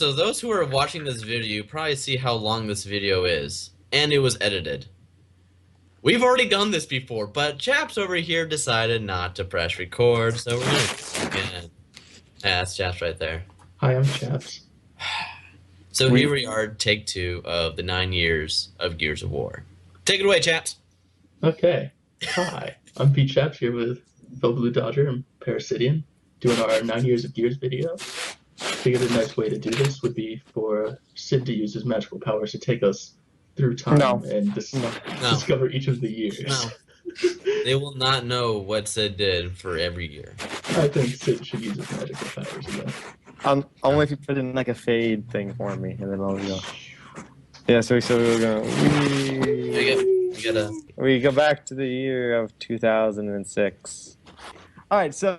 so those who are watching this video, you probably see how long this video is. And it was edited. We've already done this before, but Chaps over here decided not to press record, so we're gonna again. Yeah, that's Chaps right there. Hi, I'm Chaps. So here we are, take 2 of the 9 years of Gears of War. Take it away, Chaps. Okay. Hi, I'm Pete Chaps here with Phil Blue Dodger and Parasidian, doing our 9 years of Gears video. Figured a nice way to do this would be for Sid to use his magical powers to take us through time and discover each of the years. No. They will not know what Sid did for every year. I think Sid should use his magical powers again. Only if you put in like a fade thing for me, and then I'll go. Yeah, so we're going. We go back to the year of 2006. All right, so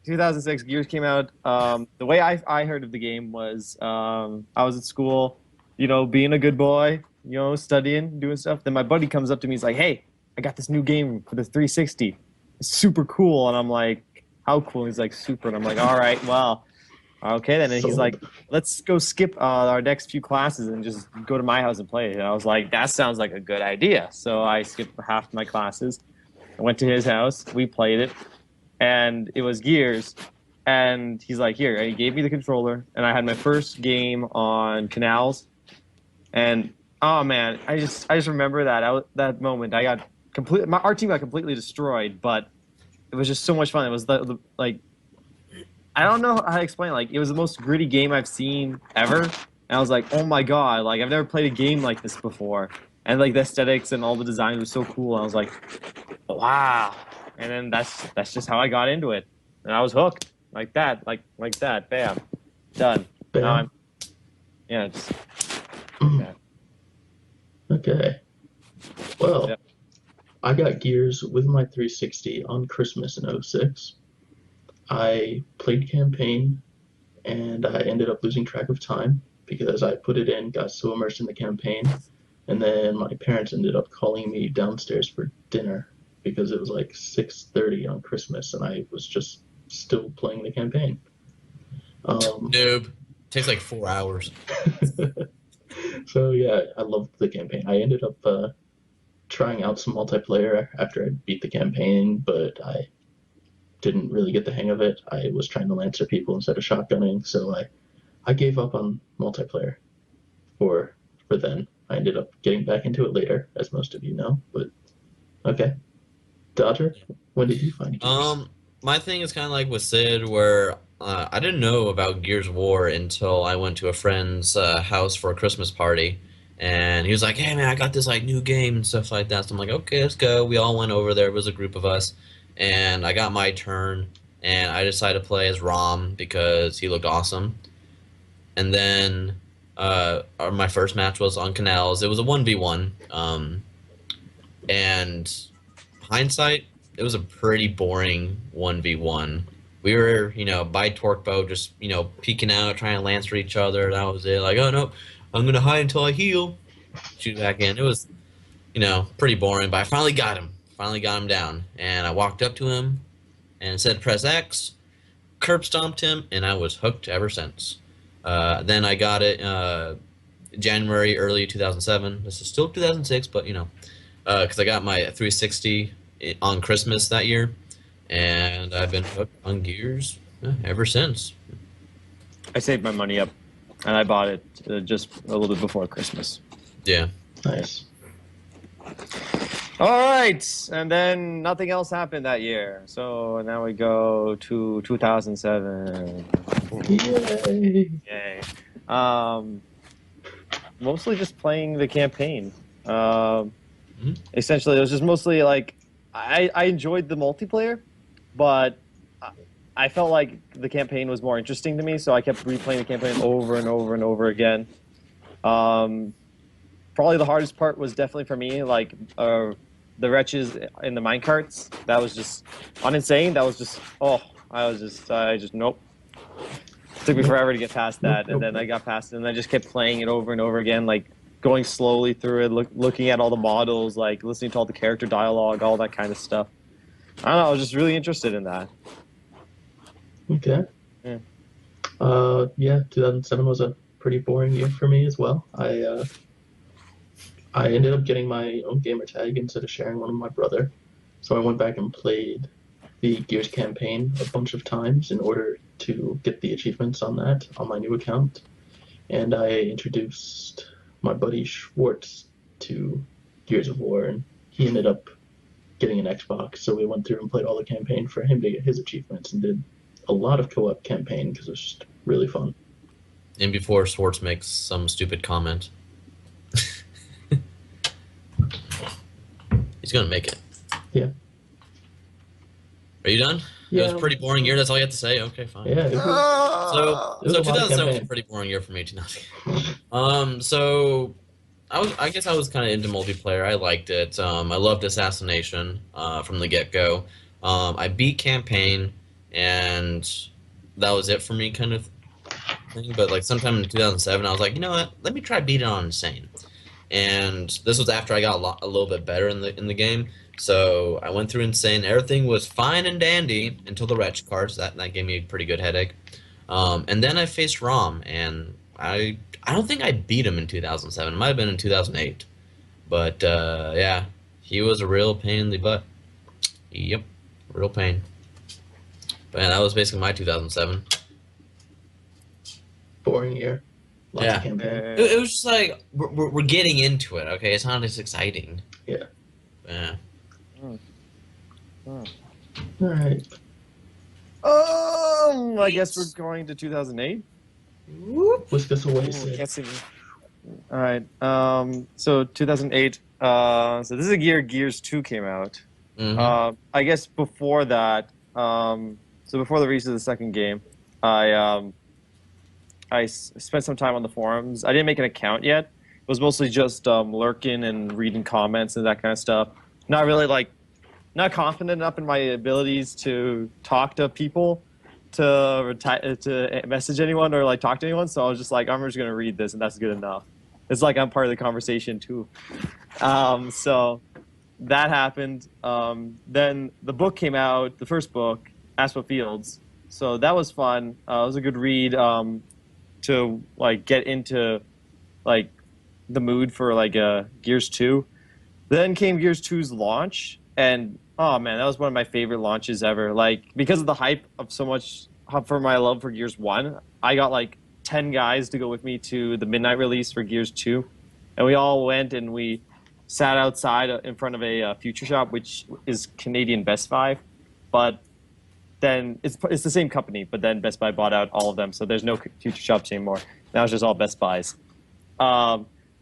2006 Gears came out. The way I heard of the game was I was at school, being a good boy, studying, doing stuff. Then my buddy comes up to me, he's like, "Hey, I got this new game for the 360. It's super cool." And I'm like, "How cool?" He's like, "Super." And I'm like, "All right, well, okay then." And he's like, "Let's go skip our next few classes and just go to my house and play it." And I was like, "That sounds like a good idea." So I skipped half my classes. I went to his house. We played it. And it was Gears. And he's like, "Here." And he gave me the controller. And I had my first game on Canals. And, oh, man, I just remember that moment. Our team got completely destroyed, but it was just so much fun. It was like, I don't know how to explain it. Like, it was the most gritty game I've seen ever. And I was like, oh my god, like I've never played a game like this before. And like the aesthetics and all the designs was so cool. And I was like, wow. And then that's just how I got into it. And I was hooked. Like that. Bam. Done. Bam. Now just yeah. Okay. Well, Yeah. I got Gears with my 360 on Christmas in 06. I played campaign, and I ended up losing track of time because I put it in, got so immersed in the campaign, and then my parents ended up calling me downstairs for dinner because it was like 6:30 on Christmas, and I was just still playing the campaign. Noob. Takes like 4 hours. So yeah, I loved the campaign. I ended up trying out some multiplayer after I beat the campaign, but I didn't really get the hang of it. I was trying to lancer people instead of shotgunning, so I gave up on multiplayer for then. I ended up getting back into it later, as most of you know, but okay. Dodger, when did you find Gears? My thing is kind of like with Sid, where I didn't know about Gears of War until I went to a friend's house for a Christmas party, and he was like, "Hey man, I got this like new game and stuff like that." So I'm like, "Okay, let's go." We all went over there. It was a group of us, and I got my turn, and I decided to play as Rom because he looked awesome. And then my first match was on Canals. It was a 1v1, and hindsight, it was a pretty boring 1v1. We were, by torque bow, just, peeking out, trying to lancer each other. That was it. Like, oh, no, I'm going to hide until I heal. Shoot back in. It was, pretty boring, but I finally got him. Finally got him down. And I walked up to him and said, press X, curb stomped him, and I was hooked ever since. Then I got it January, early 2007. This is still 2006, but, because I got my 360 on Christmas that year, and I've been hooked on Gears ever since. I saved my money up, and I bought it just a little bit before Christmas. Yeah. Nice. All right, and then nothing else happened that year. So now we go to 2007. Yay! Yay. Mostly just playing the campaign. Essentially, it was just mostly like I enjoyed the multiplayer, but I felt like the campaign was more interesting to me, so I kept replaying the campaign over and over and over again. Probably the hardest part was definitely for me, like the wretches in the minecarts. That was just on Insane. That was just I just nope. It took me forever to get past that, and then I got past it, and I just kept playing it over and over again, like going slowly through it, looking at all the models, like listening to all the character dialogue, all that kind of stuff. I don't know. I was just really interested in that. Okay. Yeah. Yeah, 2007 was a pretty boring year for me as well. I ended up getting my own gamer tag instead of sharing one with my brother. So I went back and played the Gears campaign a bunch of times in order to get the achievements on that on my new account. And I introduced my buddy Schwartz to Gears of War, and he ended up getting an Xbox. So we went through and played all the campaign for him to get his achievements and did a lot of co-op campaign because it was just really fun. And before Swartz makes some stupid comment, he's gonna make it. Yeah. Are you done? Yeah. It was a pretty boring year. That's all you have to say. Okay, fine. Yeah, it was, So, it was so a lot of 2007 was a campaign. pretty boring year for me. 2000. So I guess I was kind of into multiplayer. I liked it. I loved Assassination from the get-go. I beat campaign, and that was it for me, kind of thing. But like sometime in 2007, I was like, you know what? Let me try beating on Insane. And this was after I got a little bit better in the game. So I went through Insane. Everything was fine and dandy until the wretch cards. That gave me a pretty good headache. And then I faced Rom, and I don't think I beat him in 2007. It might have been in 2008. But yeah, he was a real pain in the butt. Yep, real pain. But yeah, that was basically my 2007. Boring year. Lots Yeah. of campaign. It was just like we're getting into it. Okay, it's not as exciting. Yeah. Yeah. All right. I guess we're going to 2008. Whisk us away, Sid. Can't see me. All right. So 2008. So this is a year Gears 2 came out. Mhm. I guess before that. So before the release of the second game, I spent some time on the forums. I didn't make an account yet. It was mostly just lurking and reading comments and that kind of stuff. Not really not confident enough in my abilities to talk to people, to message anyone or talk to anyone. So I was just like, I'm just gonna read this and that's good enough. It's like I'm part of the conversation too. So that happened. Then the book came out, the first book, Asphalt Fields. So that was fun. It was a good read to get into the mood for Gears 2. Then came Gears 2's launch, and oh man, that was one of my favorite launches ever. Because of the hype of so much for my love for Gears 1, I got 10 guys to go with me to the midnight release for Gears 2, and we all went and we sat outside in front of a Future Shop, which is Canadian Best Buy, but then it's the same company, but then Best Buy bought out all of them, so there's no Future Shops anymore. Now it's just all Best Buys.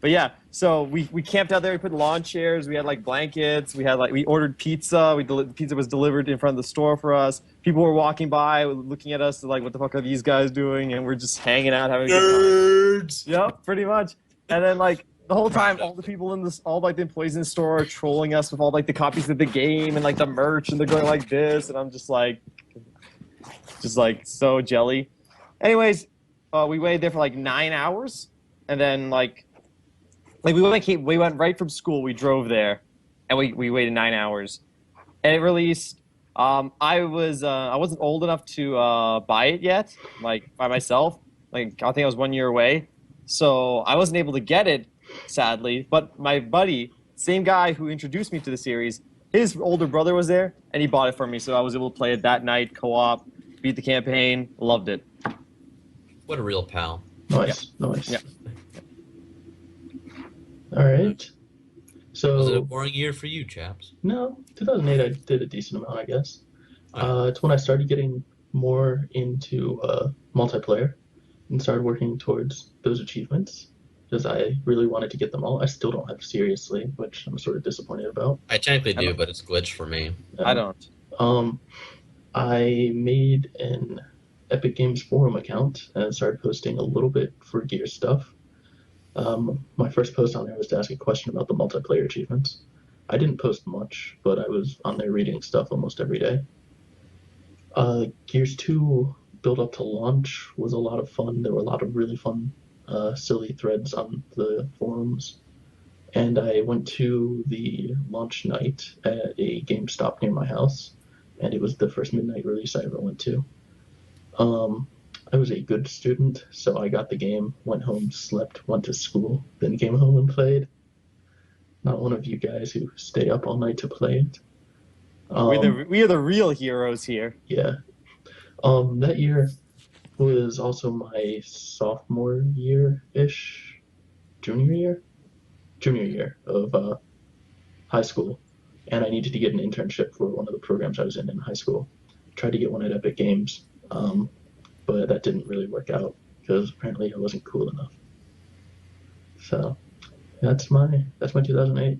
But yeah, so we camped out there. We put lawn chairs. We had blankets. We had we ordered pizza. Pizza was delivered in front of the store for us. People were walking by, looking at us, what the fuck are these guys doing? And we're just hanging out, having a good time. Nerds. Yep, pretty much. And then the whole time, all the people in this, all the employees in the store are trolling us with all the copies of the game and the merch, and they're going like this, and I'm just so jelly. Anyways, we waited there for 9 hours, and then we went right from school. We drove there, and we waited 9 hours, and it released. I wasn't old enough to buy it yet, by myself. I think I was 1 year away, so I wasn't able to get it, sadly. But my buddy, same guy who introduced me to the series, his older brother was there, and he bought it for me, so I was able to play it that night, co-op, beat the campaign, loved it. What a real pal. Nice, nice. Yeah. All right. So Was it a boring year for you, chaps? no, 2008 I did a decent amount, I guess. Oh. It's when I started getting more into multiplayer and started working towards those achievements because I really wanted to get them all. I still don't have seriously, which I'm sort of disappointed about. I technically do, but it's glitched for me. I don't. I made an Epic Games forum account and started posting a little bit for Gear stuff. My first post on there was to ask a question about the multiplayer achievements. I didn't post much, but I was on there reading stuff almost every day. Gears 2 build up to launch was a lot of fun. There were a lot of really fun, silly threads on the forums. And I went to the launch night at a GameStop near my house, and it was the first midnight release I ever went to. I was a good student, so I got the game, went home, slept, went to school, then came home and played. Not one of you guys who stay up all night to play it. We are the real heroes here. Yeah. That year was also my sophomore year-ish, junior year of high school, and I needed to get an internship for one of the programs I was in high school. Tried to get one at Epic Games, but that didn't really work out because apparently I wasn't cool enough. So that's my 2008.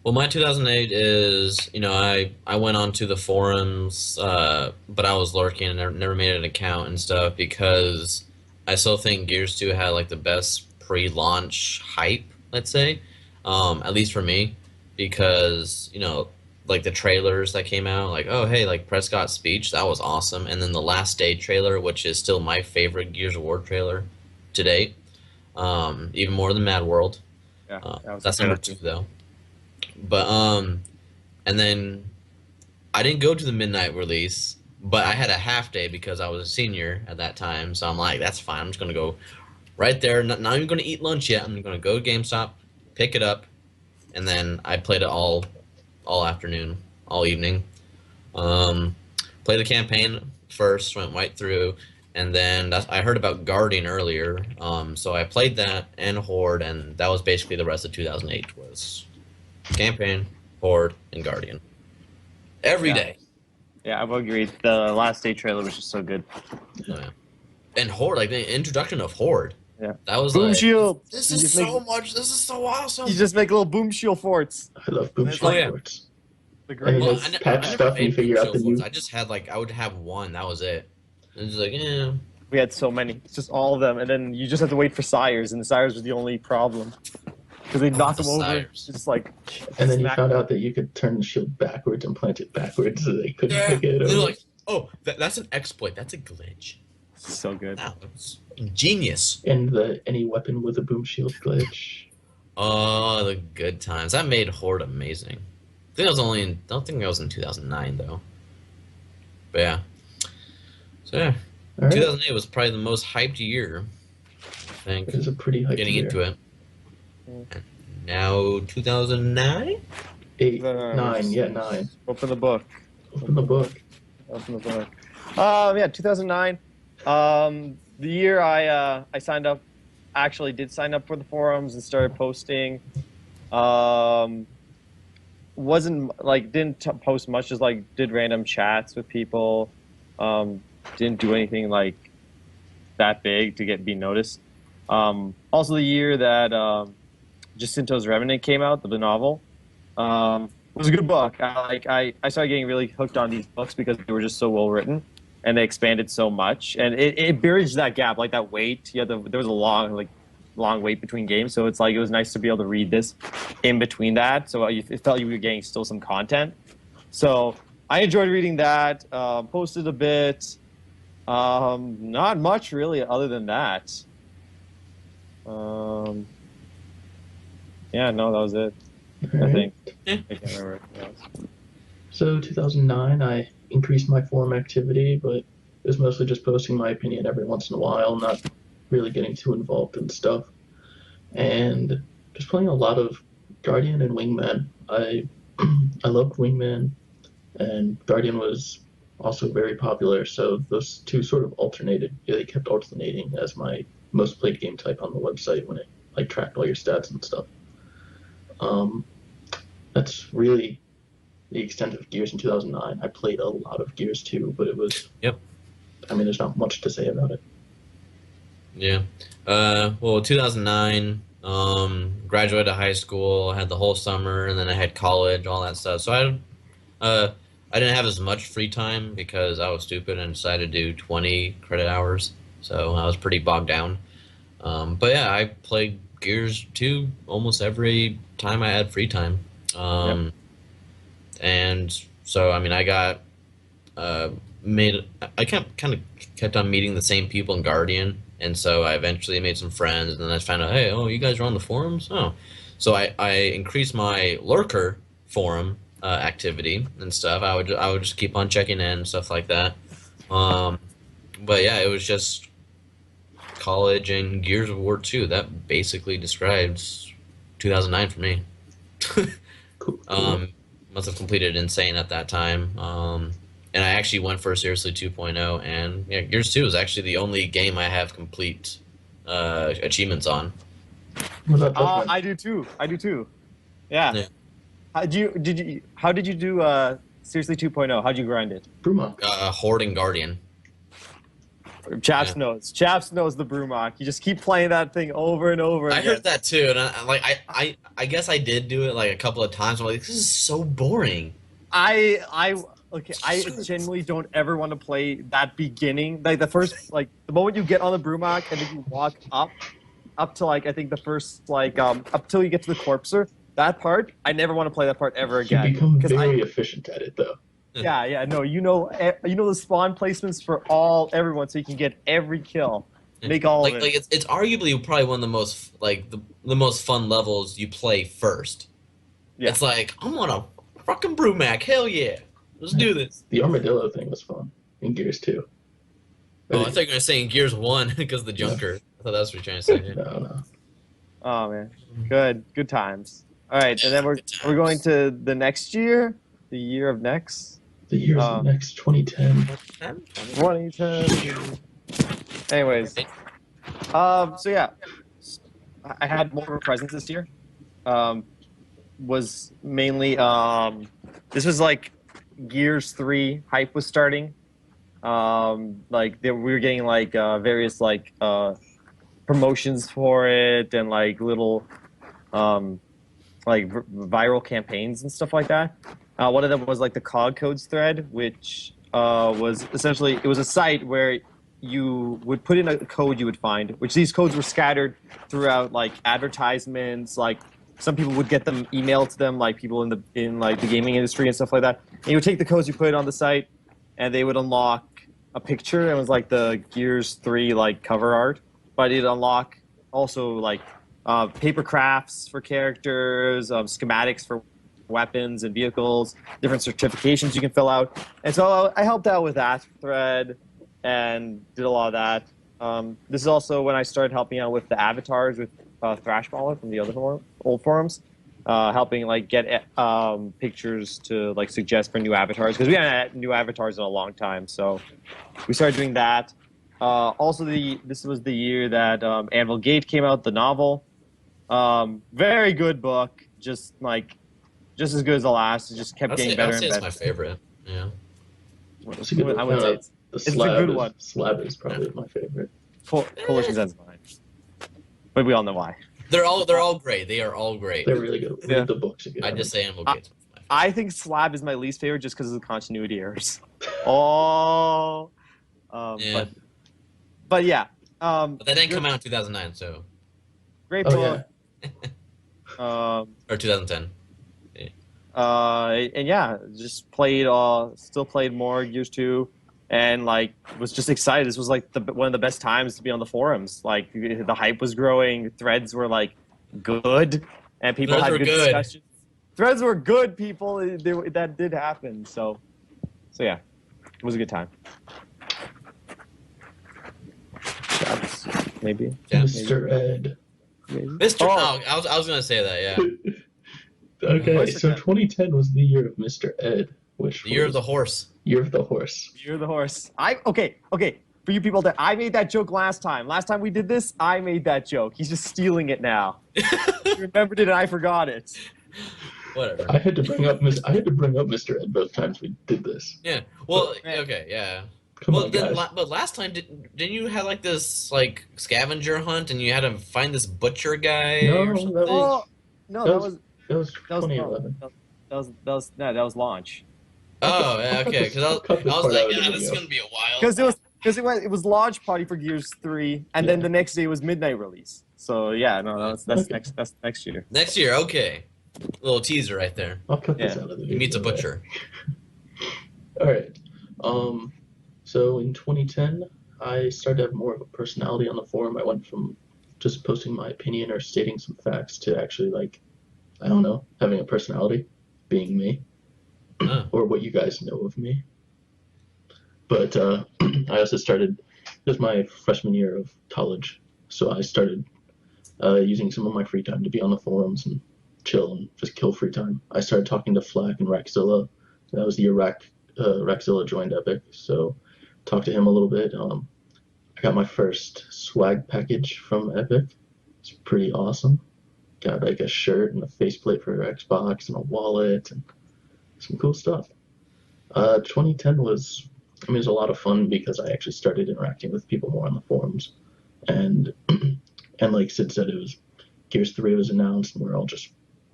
Well, my 2008 is, I went onto the forums, but I was lurking and never made an account and stuff because I still think Gears 2 had like the best pre-launch hype, let's say, at least for me, because, like the trailers that came out, like, oh, hey, like Prescott's speech, that was awesome. And then the Last Day trailer, which is still my favorite Gears of War trailer to date, even more than Mad World. Yeah, that's number 2, though. But and then I didn't go to the midnight release, but I had a half day because I was a senior at that time. So I'm like, that's fine. I'm just gonna go right there. Not even gonna eat lunch yet. I'm gonna go to GameStop, pick it up, and then I played it all afternoon, all evening. Played the campaign first, went right through, and then I heard about Guardian earlier. So I played that and Horde, and that was basically the rest of 2008 was. Campaign, Horde, and Guardian. Every day. Yeah, I've agreed. The Last Day trailer was just so good. Oh, yeah. And Horde, like the introduction of Horde. Yeah. That was Boom like, shield. This is so awesome. You just make little boom shield forts. I love boom shield forts. The And great. then just patch stuff and you figure out the new. I just had like I would have one. That was it. And just like yeah. We had so many. It's just all of them, and then you just have to wait for sires, and the sires was the only problem. Because they knock them over, just like. And then you found out that you could turn the shield backwards and plant it backwards, so they couldn't pick it. They're like, oh, that's an exploit. That's a glitch. So good. That was genius. And the any weapon with a boom shield glitch. Oh, the good times. That made Horde amazing. I think I was don't think I was in 2009 though. But yeah. So yeah, right. 2008 was probably the most hyped year. I think. It was a pretty hyped getting year. into it. And now 2009? 8, 9, yeah, 9. Open the book. Open the book. Open the book. Yeah, 2009. The year I signed up, actually did sign up for the forums and started posting. Wasn't like didn't post much, just like did random chats with people. Didn't do anything like that big to be noticed. Also the year that Jacinto's Revenant came out, the novel. It was a good book. I started getting really hooked on these books because they were just so well written, and they expanded so much, and it bridged that gap, like that wait. There was a long wait between games, so it's like it was nice to be able to read this in between that. So it felt you were getting still some content. So I enjoyed reading that. Posted a bit. Not much really, other than that. Yeah, no, that was it. All I think. Yeah. I can't remember. What else. So 2009, I increased my forum activity, but it was mostly just posting my opinion every once in a while, not really getting too involved in stuff. And just playing a lot of Guardian and Wingman. I loved Wingman, and Guardian was also very popular, so those two sort of alternated. Yeah, they kept alternating as my most played game type on the website when it like tracked all your stats and stuff. That's really the extent of Gears in 2009. I played a lot of Gears too, but it was. Yep. I mean, there's not much to say about it. Yeah. Well, 2009, graduated high school, had the whole summer, and then I had college, all that stuff. So I didn't have as much free time because I was stupid and decided to do 20 credit hours. So I was pretty bogged down. But yeah, I played Gears 2 almost every time I had free time. Yep. And so, I mean, I got I kind of kept on meeting the same people in Guardian, and so I eventually made some friends, and then I found out, hey, oh, you guys are on the forums? Oh. So I increased my lurker forum activity and stuff. I would just keep on checking in and stuff like that. But yeah, it was just college and Gears of War 2. That basically describes 2009 for me. Cool. Um, must have completed Insane at that time. And I actually went for Seriously 2.0, and yeah, Gears 2 is actually the only game I have complete achievements on. What about Judgment? I do too. I do too. Yeah. Yeah. How did you do Seriously 2.0? How'd you grind it? Brumok. Horde and Guardian. Chaps Yeah. knows. Chaps knows the Brumok. You just keep playing that thing over and over I again. heard that too, and I guess I did do it like a couple of times. I'm like, this is so boring. I genuinely don't ever want to play that beginning. Like the first, like the moment you get on the Brumok and then you walk up to like I think the first like up till you get to the Corpser. That part, I never want to play that part ever again. You become very efficient at it, though. Yeah, no, you know the spawn placements for everyone, so you can get every kill, make all of it. Like it's arguably probably one of the most like the most fun levels you play first. Yeah. It's like I'm on a fucking Brumac, hell yeah, let's do this. The armadillo thing was fun in Gears 2. Oh, I thought you were gonna say in Gears 1 because the Junker. I thought that's what you're trying to say. No. Oh man, good times. All right, and then we're Good times. we're going to the next year, the year of next. The year's next 2010. 2010. Anyways, so yeah, I had more of a presence this year. Was mainly this was like Gears 3 hype was starting. We were getting like various like promotions for it and like little viral campaigns and stuff like that. One of them was like the COG codes thread, which was essentially it was a site where you would put in a code you would find, which these codes were scattered throughout like advertisements. Like some people would get them emailed to them, like people in like the gaming industry and stuff like that. And you would take the codes you put on the site, and they would unlock a picture. It was like the Gears 3 like cover art, but it'd unlock also like paper crafts for characters, schematics for weapons and vehicles, different certifications you can fill out. And so I helped out with that thread and did a lot of that. This is also when I started helping out with the avatars with Thrashballer from the other old forums, helping like get pictures to like suggest for new avatars because we haven't had new avatars in a long time. So we started doing that. Also, this was the year that Anvil Gate came out, the novel. Very good book, just as good as the last. It just kept getting better and better. It's my favorite. Yeah. I would say it's a good one. Slab is probably my favorite. Coalition's End's mine, but we all know why. They're all great. They are all great. They're really good. Read the books again. I just say Animal Gates. I think Slab is my least favorite just because of the continuity errors. Oh. Yeah. But yeah. But that didn't come out in 2009, so. Great Oh, book. Or 2010. And yeah, just still played more Gears 2, and like was just excited. This was like one of the best times to be on the forums. Like the hype was growing, threads were like good, and people had good discussions. Threads were good, people. That did happen. So yeah, it was a good time. Maybe. Yeah. Mr. Ed. Maybe. Mr. Oh, I was gonna say that. Yeah. Okay, so 2010 was the year of Mr. Ed, which The year of the horse. Year of the horse. Year of the horse. Okay. For you people that I made that joke last time. Last time we did this, I made that joke. He's just stealing it now. He remembered it and I forgot it. Whatever. I had to bring up Mr. Ed both times we did this. Yeah. Well. Okay. Yeah. Come on, guys. But last time didn't you have like this like scavenger hunt and you had to find this butcher guy No, or something? That was 2011. That was launch. Oh, yeah, okay. Because I was like, yeah, this is gonna be a while. Because it was launch party for Gears 3, and then the next day was midnight release. So yeah, no, that's next year. Next year, okay. Little teaser right there. I'll cut this out of the video. He meets a butcher. All right. So in 2010, I started to have more of a personality on the forum. I went from just posting my opinion or stating some facts to actually like, I don't know, having a personality, being me, or what you guys know of me. But I also started was my freshman year of college, so I started using some of my free time to be on the forums and chill and just kill free time. I started talking to Flack and Raxzilla. That was the year Raxzilla joined Epic, so talked to him a little bit. I got my first swag package from Epic. It's pretty awesome. Got like a shirt and a faceplate for Xbox and a wallet and some cool stuff. 2010 was, I mean, it was a lot of fun because I actually started interacting with people more on the forums, and and like Sid said, it was Gears 3 was announced, and we're all just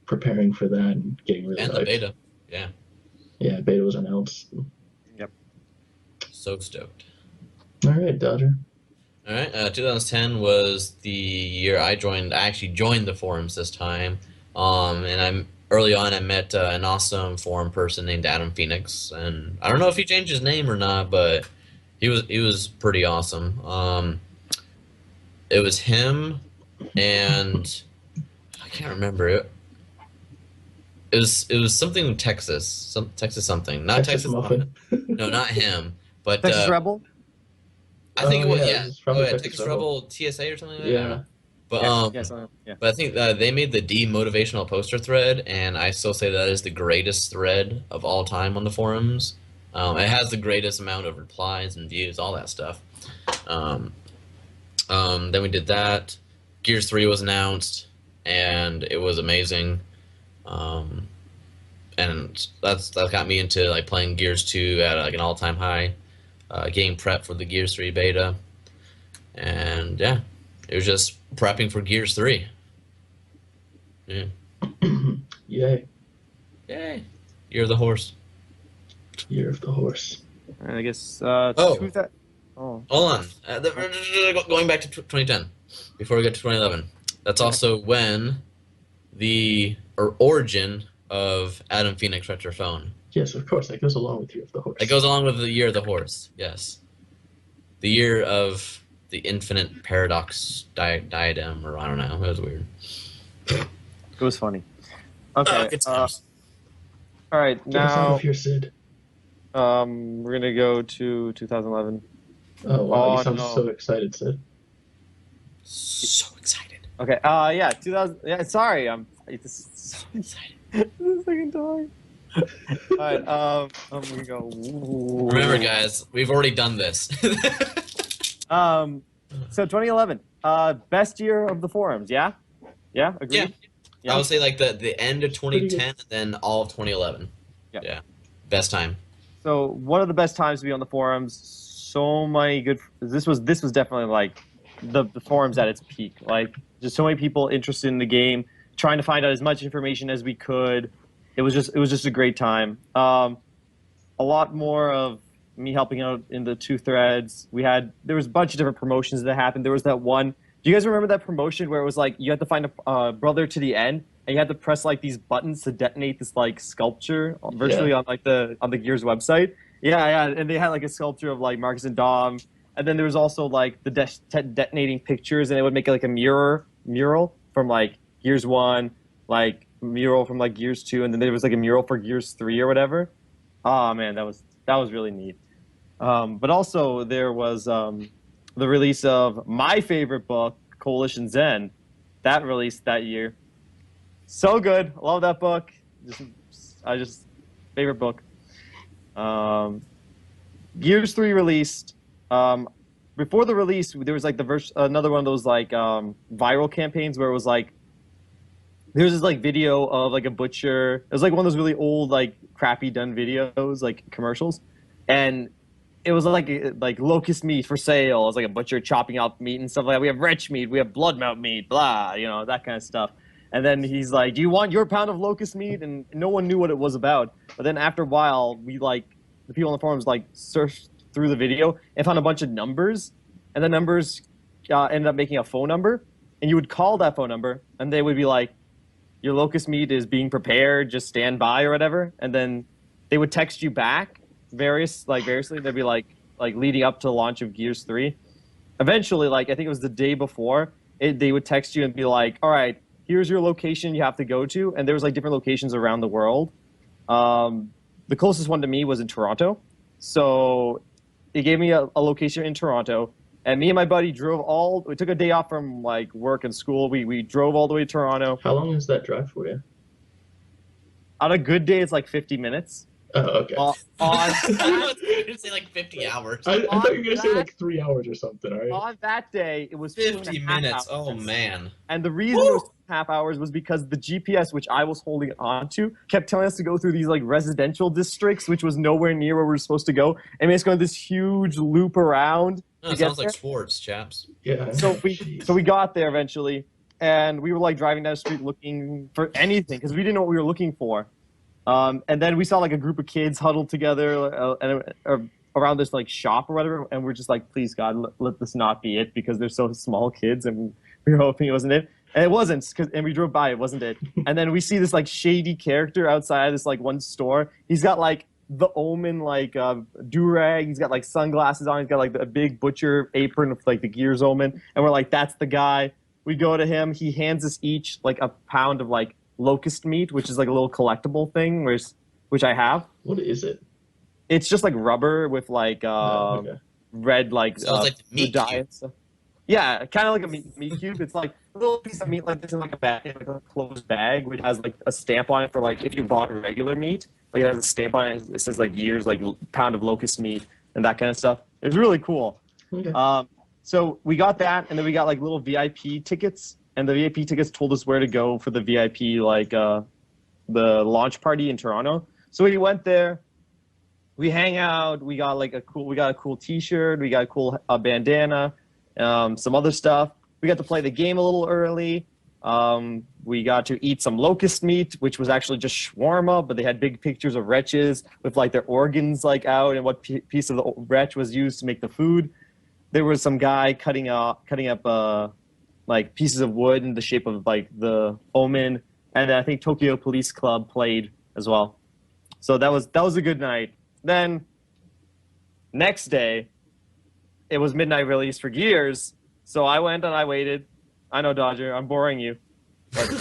preparing for that and getting really And hyped. the beta. Yeah. Yeah, beta was announced. Yep. So stoked. All right, Dodger. All right. 2010 was the year I joined. I actually joined the forums this time. And I'm early on. I met an awesome forum person named Adam Phoenix, and I don't know if he changed his name or not, but he was pretty awesome. It was him, and I can't remember it. It was something Texas, some Texas something, not Texas Muffin. No, not him, but Texas Rebel. I think it was, yeah, yeah. it was probably Yeah, Texas Texas Rebel. Rebel TSA or something like that. I don't Yeah. know. But Yeah. but I think they made the demotivational poster thread, and I still say that is the greatest thread of all time on the forums. It has the greatest amount of replies and views, all that stuff. Then we did that. Gears 3 was announced, and it was amazing. And that got me into like playing Gears 2 at like an all-time high, getting prep for the Gears 3 beta, and yeah, it was just prepping for Gears 3. Yeah. Yay. Yay. Year of the Horse. Year of the Horse. I guess. Oh. Oh. Hold on. Going back to 2010, before we get to 2011. That's also when the origin of Adam Phoenix Retro Phone. Yes, of course. That goes along with Year of the Horse. It goes along with the Year of the Horse, yes. The year of the infinite paradox diadem, or I don't know. It was weird. It was funny. Okay. Good times. All right. Get us out Now of here, Sid. we're gonna go to 2011. Oh, wow. Oh, You sound no. so excited, Sid. So excited. Okay. Yeah. 2000. Yeah. Sorry. I'm. This is So excited. the second time. All right. I'm gonna go. Remember, guys, we've already done this. So 2011. Best year of the forums. Yeah. Yeah. Agreed. I would say like the end of Pretty 2010 and then all of 2011. Yeah. Best time. So one of the best times to be on the forums. So many good. This was definitely like the forums at its peak. Like just so many people interested in the game, trying to find out as much information as we could. It was just a great time. A lot more of me helping out in the two threads. There was a bunch of different promotions that happened. There was that one. Do you guys remember that promotion where it was like you had to find a brother to the end, and you had to press like these buttons to detonate this like sculpture virtually on like on the Gears website? Yeah, and they had like a sculpture of like Marcus and Dom, and then there was also like the detonating pictures, and it would make like a mural from like Gears 1, like mural from like Gears 2, and then there was like a mural for Gears 3 or whatever. Oh man, that was really neat. But also there was the release of my favorite book, Coalition Zen. That released that year. So good. Love that book. Favorite book. Gears 3 released. Before the release, there was like another one of those like viral campaigns where it was like there's this like video of like a butcher. It was like one of those really old like crappy done videos, like commercials, and it was like locust meat for sale. It was like a butcher chopping up meat and stuff like that. We have wretch meat, we have blood mount meat, blah, that kind of stuff. And then he's like, "Do you want your pound of locust meat?" And no one knew what it was about. But then after a while, we like the people on the forums like searched through the video and found a bunch of numbers, and the numbers ended up making a phone number, and you would call that phone number, and they would be like, "Your locust meat is being prepared, just stand by," or whatever. And then they would text you back variously. They'd be like leading up to the launch of Gears 3. Eventually, like I think it was the day before, they would text you and be like, "All right, here's your location you have to go to," and there was like different locations around the world. The closest one to me was in Toronto, so they gave me a location in Toronto, And me and my buddy we took a day off from like work and school. We drove all the way to Toronto. How long is that drive for you? On a good day, it's like 50 minutes. Oh, okay. On I was going to say like 50 hours. I thought you were gonna say like 3 hours or something. All right. on that day, it was 50 2.5 minutes. hours. Oh, man. And the reason it was 2.5 hours was because the GPS, which I was holding on to, kept telling us to go through these like residential districts, which was nowhere near where we were supposed to go. And it's going this huge loop around. No, it sounds like sports, chaps. Yeah. So we got there eventually, and we were like driving down the street looking for anything because we didn't know what we were looking for. And then we saw like a group of kids huddled together around this like shop or whatever, and we're just like, please God, let this not be it, because they're so small kids, and we were hoping it wasn't it. And it wasn't, and we drove by, it wasn't it. And then we see this like shady character outside this like one store. He's got like the Omen like do-rag, he's got like sunglasses on, he's got like a big butcher apron with like the Gears Omen, and we're like, that's the guy. We go to him, he hands us each like a pound of like locust meat, which is like a little collectible thing, which I have. What is it? It's just like rubber with like Okay. red like Sounds like the meat dye cube. and stuff. Yeah, kind of like a meat cube. It's like a little piece of meat like this in like a bag, like a closed bag, which has like a stamp on it for like if you bought regular meat. Like it has a stamp on it. It says like years, like pound of locust meat and that kind of stuff. It's really cool. Okay. So we got that, and then we got like little VIP tickets, and the VIP tickets told us where to go for the VIP like the launch party in Toronto. So we went there. We hang out. We got a cool T-shirt. We got a cool bandana. Some other stuff. We got to play the game a little early. We got to eat some locust meat, which was actually just shawarma, but they had big pictures of wretches with like their organs like out and what piece of the wretch was used to make the food. There was some guy cutting up like pieces of wood in the shape of like the Omen, and I think Tokyo Police Club played as well. So that was a good night. Then next day, it was midnight release for Gears, so I went and I waited. I know, Dodger, I'm boring you.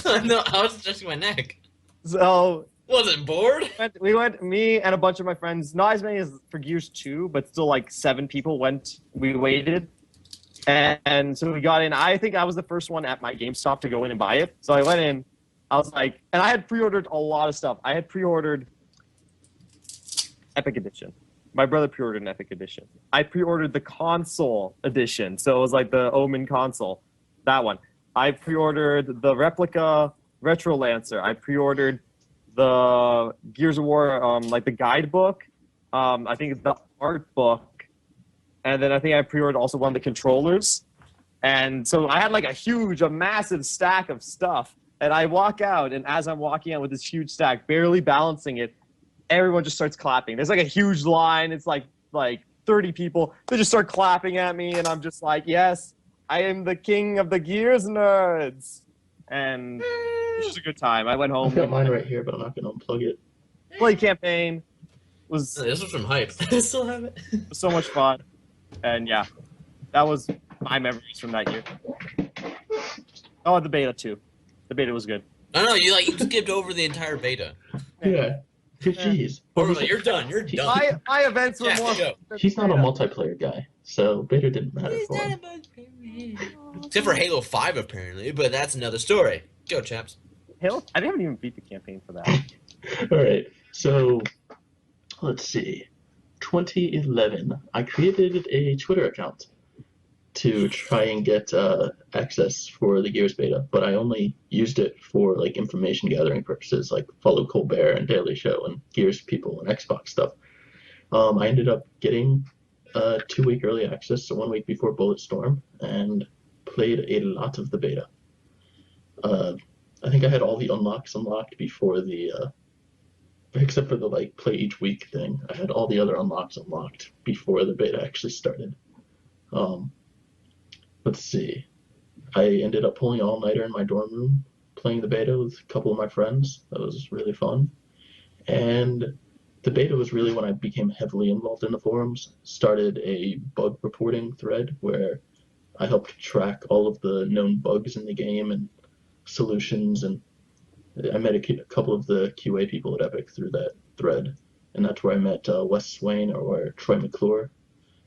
No, I was stretching my neck. So Wasn't bored? we went, me and a bunch of my friends, not as many as for Gears 2, but still like 7 people went, we waited. And so we got in. I think I was the first one at my GameStop to go in and buy it. So I went in, I was like, and I had pre-ordered a lot of stuff. I had pre-ordered Epic Edition. My brother pre-ordered an Epic Edition. I pre-ordered the console edition. So it was like the Omen console, that one. I pre-ordered the replica Retro Lancer. I pre-ordered the Gears of War, like the guidebook. I think the art book. And then I think I pre-ordered also one of the controllers. And so I had like a massive stack of stuff. And I walk out, and as I'm walking out with this huge stack, barely balancing it, everyone just starts clapping. There's like a huge line. It's like 30 people. They just start clapping at me, and I'm just like, yes, I am the king of the Gears nerds. And it was a good time. I went home. I've got mine right here, but I'm not going to unplug it. Play campaign. Was This was from Hype. I still have it. so much fun. And yeah, that was my memories from that year. Oh, the beta too. The beta was good. No, you skipped over the entire beta. Yeah. Jeez. Orly, you're done. You're done. My events were Yeah, more. go. He's not a multiplayer guy, so beta didn't matter for him. Except for Halo 5, apparently, but that's another story. Go, chaps. Halo? I haven't even beat the campaign for that. All right, so let's see. 2011, I created a Twitter account to try and get access for the Gears beta, but I only used it for like information gathering purposes, like follow Colbert and Daily Show and Gears people and Xbox stuff. I ended up getting 2-week early access, so 1 week before Bulletstorm, and played a lot of the beta. I think I had all the unlocks unlocked before the except for the like play each week thing. I had all the other unlocks unlocked before the beta actually started. Let's see. I ended up pulling an all-nighter in my dorm room, playing the beta with a couple of my friends. That was really fun. And the beta was really when I became heavily involved in the forums, started a bug reporting thread where I helped track all of the known bugs in the game and solutions, and I met a couple of the QA people at Epic through that thread, and that's where I met Wes Swain or Troy McClure,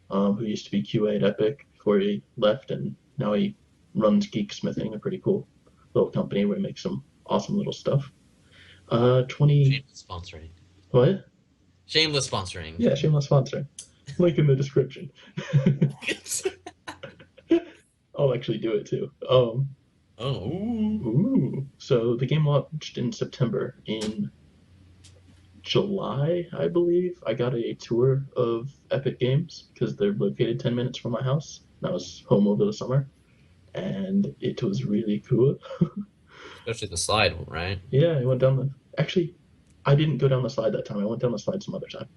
who used to be QA at Epic. before he left, and now he runs Geek Smithing, a pretty cool little company where he makes some awesome little stuff. 20 Shameless sponsoring. what? Shameless sponsoring. Yeah, shameless sponsor. Link in the description. I'll actually do it too. Oh. Ooh. So the game launched in September. In July, I believe, I got a tour of Epic Games because they're located 10 minutes from my house. And I was home over the summer, and it was really cool. Especially the slide, right? Yeah, I went down the. Actually, I didn't go down the slide that time. I went down the slide some other time.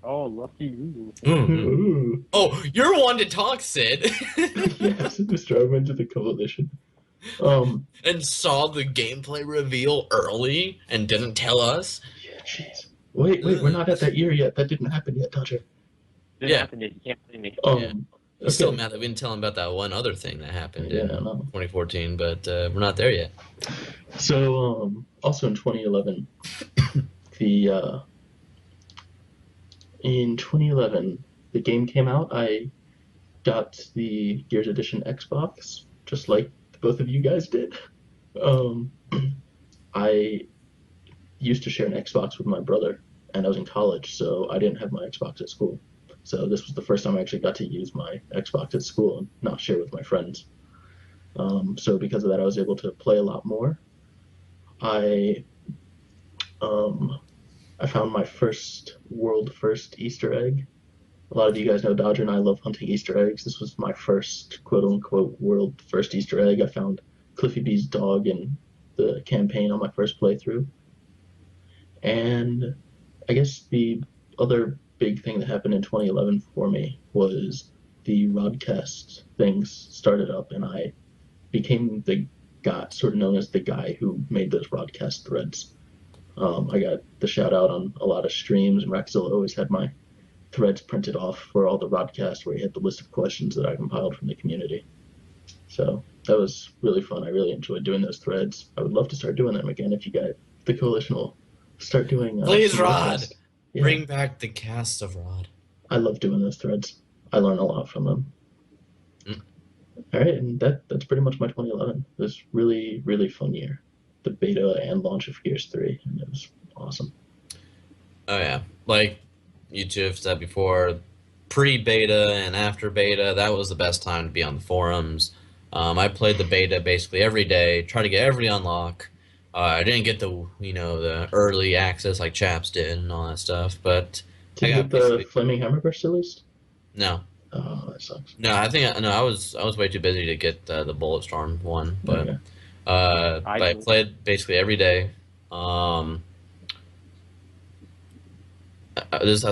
Oh, lucky you. Ooh. Oh, you're one to talk, Sid. Yes, Mr. I went to the coalition. And saw the gameplay reveal early and didn't tell us. Yeah, jeez. Wait, we're not at that year yet. That didn't happen yet, Dodger. Didn't Yeah. happen yet. You can't blame me. He's still Okay. mad that we didn't tell him about that one other thing that happened Yeah, in I know. 2014, but we're not there yet. So, also in 2011, the in 2011 the game came out. I got the Gears Edition Xbox, just like both of you guys did. I used to share an Xbox with my brother, and I was in college, so I didn't have my Xbox at school. So this was the first time I actually got to use my Xbox at school and not share with my friends. So because of that, I was able to play a lot more. I I found my first world first Easter egg. A lot of you guys know Dodger and I love hunting Easter eggs. This was my first quote unquote world first Easter egg. I found Cliffy B's dog in the campaign on my first playthrough. And I guess the other big thing that happened in 2011 for me was the Rodcast things started up, and I became the guy, sort of known as the guy who made those Rodcast threads. I got the shout out on a lot of streams, and Raxzilla always had my threads printed off for all the Rodcasts where he had the list of questions that I compiled from the community. So that was really fun. I really enjoyed doing those threads. I would love to start doing them again if you guys, the coalition will start doing. Please, Rod, podcasts. Yeah. bring back the cast of Rod. I love doing those threads. I learn a lot from them. All right, and that's pretty much my 2011. It was really, really fun year. The beta and launch of Gears 3, and it was awesome. Oh yeah, like you two have said before, pre-beta and after beta, that was the best time to be on the forums. I played the beta basically every day, try to get every unlock. I didn't get the early access like Chaps did and all that stuff, but Did you get the Flaming Hammerburst at least? No. Oh, that sucks. No, I was way too busy to get the Bulletstorm one, but Okay. but I played basically every day. I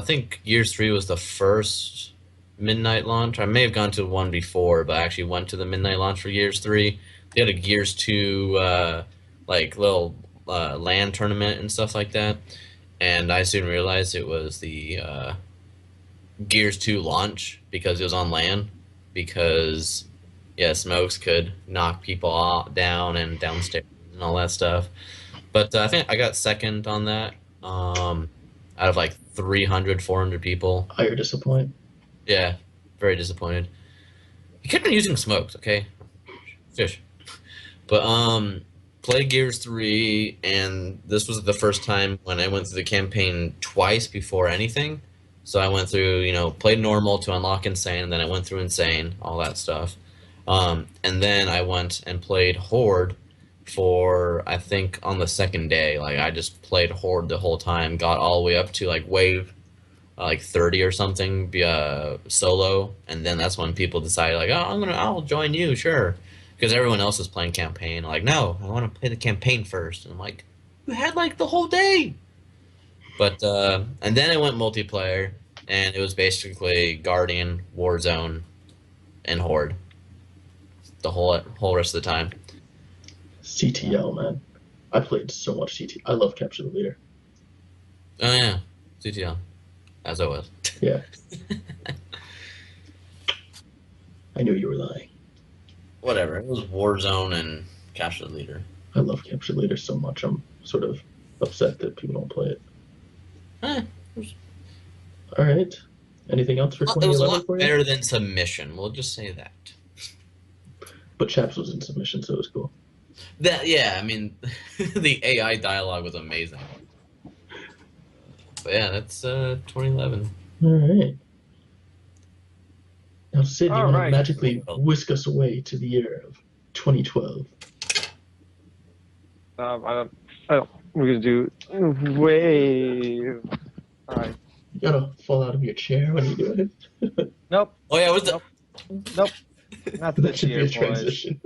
think Gears 3 was the first midnight launch. I may have gone to one before, but I actually went to the midnight launch for Gears 3. They had a Gears 2 like little LAN tournament and stuff like that, and I soon realized it was the Gears 2 launch because it was on LAN, because yeah, Smokes could knock people down and downstairs and all that stuff. But I think I got second on that out of like 300, 400 people. You're disappointed? Yeah, very disappointed. You kept on using Smokes, okay? Fish. But played Gears 3, and this was the first time when I went through the campaign twice before anything. So I went through, played normal to unlock Insane, and then I went through Insane, all that stuff. And then I went and played Horde for, I think, on the second day. Like, I just played Horde the whole time, got all the way up to, like, wave, 30 or something, solo. And then that's when people decided, like, oh, I'll join you, sure. Because everyone else is playing campaign. Like, no, I want to play the campaign first. And I'm like, you had, like, the whole day. But, and then I went multiplayer, and it was basically Guardian, Warzone, and Horde. The whole rest of the time. CTL, man. I played so much CTL. I love Capture the Leader. Oh, yeah. CTL. As always. Yeah. I knew you were lying. Whatever. It was Warzone and Capture the Leader. I love Capture the Leader so much. I'm sort of upset that people don't play it. All right. Anything else for It was a 2011 lot for you? better than Submission. We'll just say that. But Chaps was in submission, so it was cool. That yeah, I mean, the AI dialogue was amazing. But yeah, that's 2011. All right. Now, Sid, you All want to right. magically whisk us away to the year of 2012? I don't. We're gonna do wave. All right. You gotta fall out of your chair when you do it. Nope. Oh yeah, what's Nope. Nope. Not That this should be year, a boys. transition.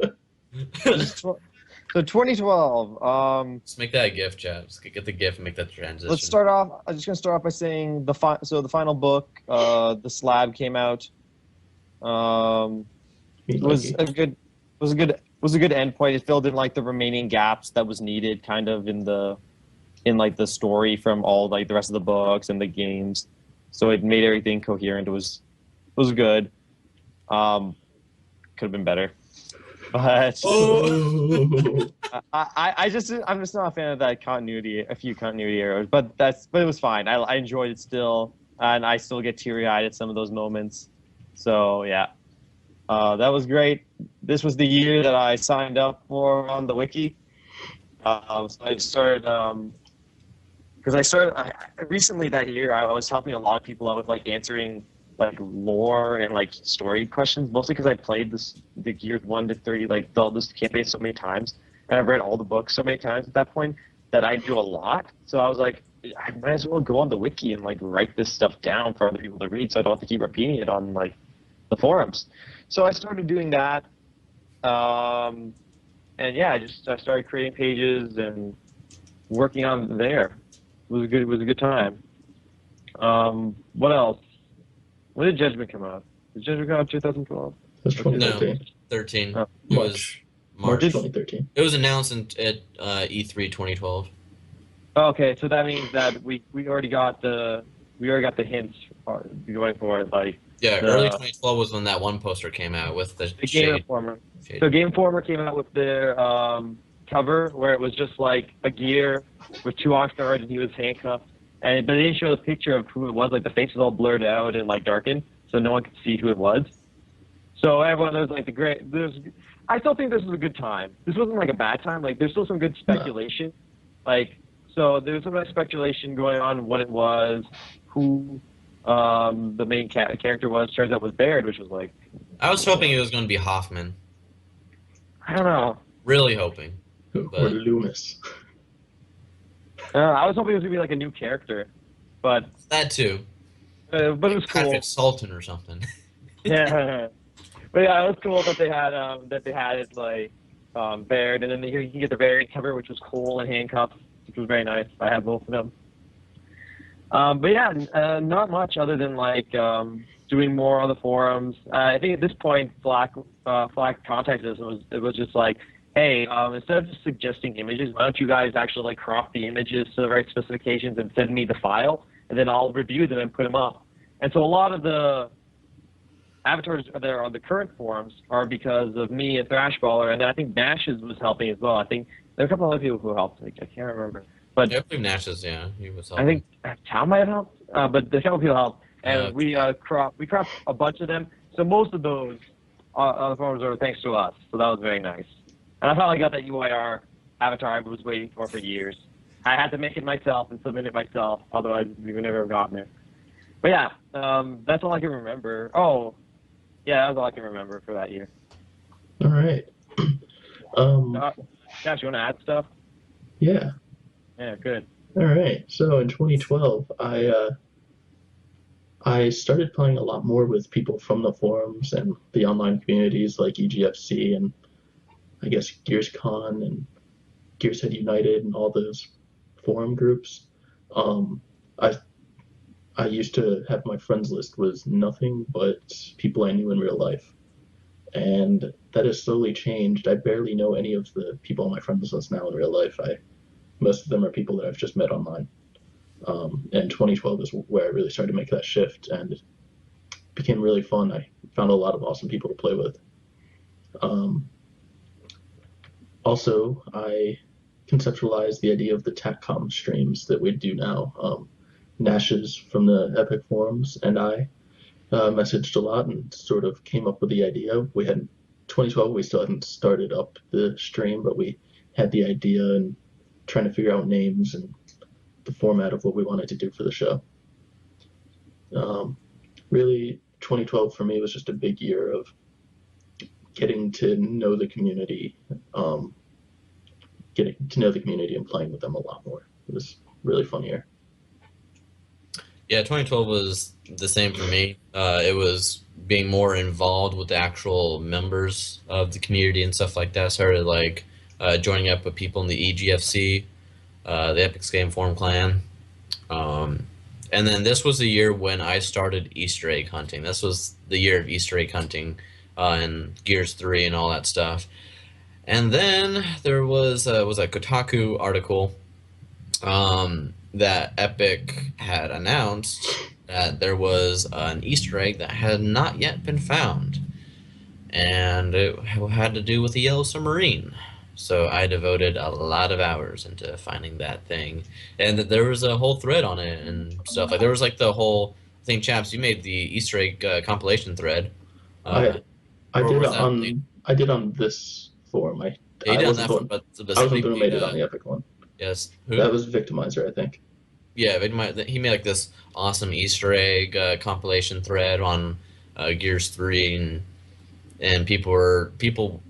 So 2012. Let's make that a GIF, chaps. Get the GIF and make that transition. Let's start off. I'm just gonna start off by saying the final book, the Slab came out. It was a good end point. It filled in like the remaining gaps that was needed, kind of in the story from all like the rest of the books and the games. So it made everything coherent. It was good. Could have been better, but Oh. I'm just not a fan of that continuity. A few continuity errors, but it was fine. I enjoyed it still, and I still get teary eyed at some of those moments. So yeah. That was great. This was the year that I signed up for on the wiki. So I started because recently that year I was helping a lot of people out with like answering like lore and like story questions, mostly because I played the Gears 1 to 3 like this campaign so many times, and I've read all the books so many times at that point that I do a lot. So I was like, I might as well go on the wiki and like write this stuff down for other people to read, so I don't have to keep repeating it on like the forums. So I started doing that, and yeah, I started creating pages and working on there. It was a good time. What else? When did Judgment come out? Did Judgment come out 2012? That's 2013. No, 13. Oh. It was March March. 2013. It was announced at E3 2012. Okay, so that means that we already got the hints going forward, like. Yeah, early 2012 was when that one poster came out with the Game shade. Informer. Shade. So Game Informer came out with their cover where it was just like a gear with two oxguards and he was handcuffed. But they didn't show the picture of who it was. Like the face was all blurred out and like darkened, so no one could see who it was. So everyone was like I still think this was a good time. This wasn't like a bad time. Like there's still some good speculation. Like so there's some speculation going on what it was, who the main character was. Turns out was Baird, which was like. I was hoping it was going to be Hoffman. I don't know. Really hoping. Or Loomis. I was hoping it was gonna be like a new character, but That too. but it was cool. Patrick Sultan or something. Yeah, but yeah, it was cool that they had it like Baird, and then you can get the variant cover, which was Cole and handcuffs, which was very nice. I have both of them. But yeah, not much other than like doing more on the forums. I think at this point, Flack contacted us. It was just like, hey, instead of just suggesting images, why don't you guys actually like crop the images to the right specifications and send me the file, and then I'll review them and put them up. And so a lot of the avatars that are on the current forums are because of me and Thrashballer, and then I think Nashes was helping as well. I think there are a couple other people who helped. I can't remember. But Yeah, I believe Nash's, yeah, he was helping. I think Tom might have helped, but the couple people helped, and we cropped a bunch of them. So most of those on the forums are thanks to us. So that was very nice. And I finally got that UIR avatar I was waiting for years. I had to make it myself and submit it myself, otherwise we would never have gotten it. But yeah, that's all I can remember. Oh, yeah, that's all I can remember for that year. All right. Josh, you want to add stuff? Yeah. Yeah, good. All right. So in 2012, I started playing a lot more with people from the forums and the online communities like EGFC and I guess GearsCon and Gearshead United and all those forum groups. I used to have my friends list was nothing but people I knew in real life. And that has slowly changed. I barely know any of the people on my friends list now in real life. Most of them are people that I've just met online. And 2012 is where I really started to make that shift, and it became really fun. I found a lot of awesome people to play with. Also, I conceptualized the idea of the Tac-Com streams that we do now. Nash's from the Epic forums and I messaged a lot and sort of came up with the idea. We had 2012. We still hadn't started up the stream, but we had the idea and trying to figure out names and the format of what we wanted to do for the show. Really, 2012 for me was just a big year of getting to know the community, getting to know the community and playing with them a lot more. It was a really fun year. Yeah, 2012 was the same for me. It was being more involved with the actual members of the community and stuff like that. Started like joining up with people in the EGFC, the Epic Game Forum clan. And then this was the year when I started Easter egg hunting. This was the year of Easter egg hunting and Gears 3 and all that stuff. And then there was a Kotaku article that Epic had announced that there was an Easter egg that had not yet been found. And it had to do with the Yellow Submarine. So I devoted a lot of hours into finding that thing. And there was a whole thread on it and stuff. Like there was like the whole thing, Chaps, you made the Easter egg compilation thread. I did on this forum. I wasn't the one who made it on the Epic one. Yes. Who? That was Victimizer, I think. Yeah, he made like this awesome Easter egg compilation thread on Gears 3 and people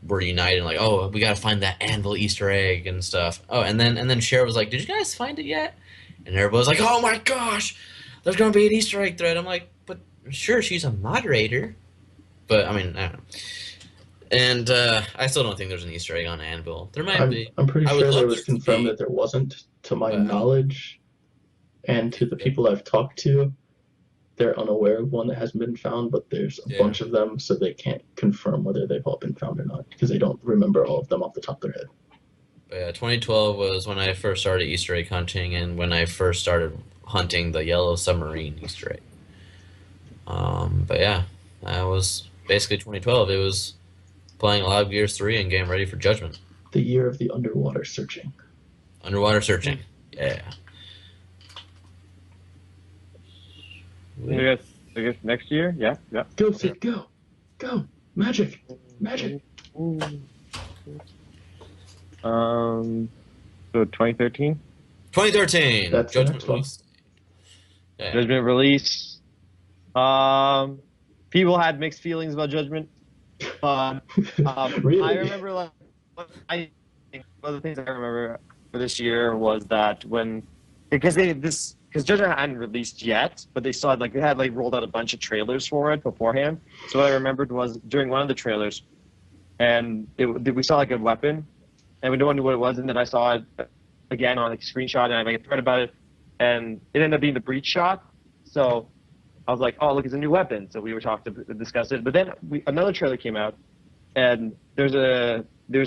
were united, like, oh, we gotta find that anvil Easter egg and stuff. Oh, and then Cher was like, did you guys find it yet? And everybody was like, oh my gosh, there's gonna be an Easter egg thread. I'm like, but sure, she's a moderator, but I mean, I don't know. And I still don't think there's an Easter egg on Anvil. There might be. I'm pretty sure there was confirmed that there wasn't, to my knowledge, and to the people I've talked to. They're unaware of one that hasn't been found, but there's a bunch of them, so they can't confirm whether they've all been found or not, because they don't remember all of them off the top of their head. But yeah, 2012 was when I first started Easter egg hunting, and when I first started hunting the Yellow Submarine Easter egg. But yeah, that was basically 2012. It was playing a lot of Gears 3 and getting ready for Judgment. The year of the underwater searching. Underwater searching, yeah. I guess next year, yeah. Go, Sid, go, magic. So 2013. 2013. That's Judgment release. Yeah. Judgment release. People had mixed feelings about Judgment, but really? I remember one of the things I remember for this year was that because Judgment hadn't released yet, but they had rolled out a bunch of trailers for it beforehand. So what I remembered was during one of the trailers, and we saw like a weapon, and we don't know what it was, and then I saw it again on like a screenshot, and I made a thread about it, and it ended up being the breach shot. So I was like, oh, look, it's a new weapon. So we were talking to discuss it, but then another trailer came out, and there's a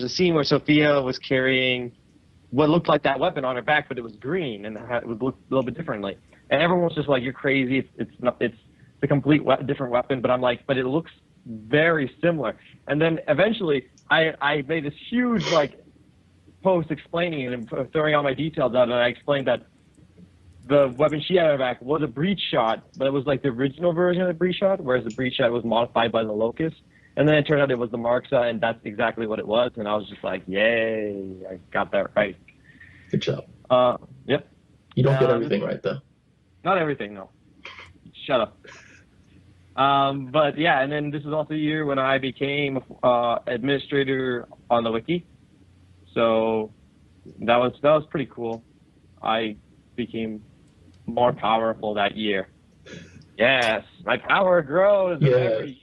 scene where Sophia was carrying what looked like that weapon on her back, but it was green and it would look a little bit differently. And everyone was just like, "You're crazy! It's a complete different weapon." But I'm like, "But it looks very similar." And then eventually, I made this huge post explaining it and throwing all my details out, and I explained that the weapon she had on her back was a breach shot, but it was like the original version of the breach shot, whereas the breach shot was modified by the Locust. And then it turned out it was the Marksa, and that's exactly what it was. And I was just like, yay, I got that right. Good job. Yep. You don't get everything right, though. Not everything, no. Shut up. But yeah, and then this is also the year when I became administrator on the wiki. So that was pretty cool. I became more powerful that year. Yes, my power grows every year.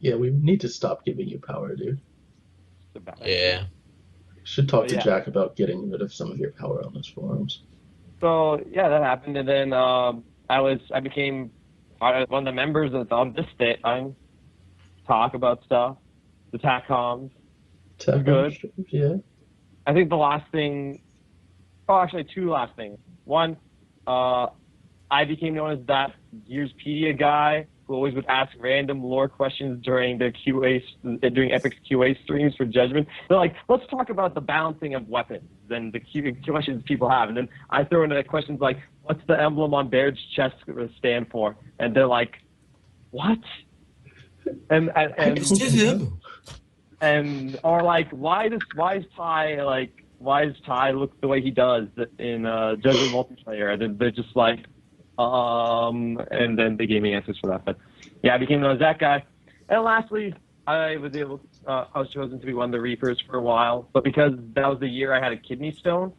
Yeah, we need to stop giving you power, dude. Yeah. Should talk to Jack about getting rid of some of your power on those forums. So yeah, that happened, and then I became one of the members that's on this time. Talk about stuff. The Tac-Coms. Good. Yeah. I think the last thing. Oh, actually, two last things. One, I became known as that Gearspedia guy who always would ask random lore questions during the during Epic's QA streams for Judgment. They're like, let's talk about the balancing of weapons and the questions people have. And then I throw in questions like, what's the emblem on Baird's chest stand for? And they're like, what? And It's just him. and or like why does Ty look the way he does in Judgment multiplayer? And then they're just like, and then they gave me answers for that. But yeah, I became known as that guy. And lastly, I was chosen to be one of the Reapers for a while, but because that was the year I had a kidney stone,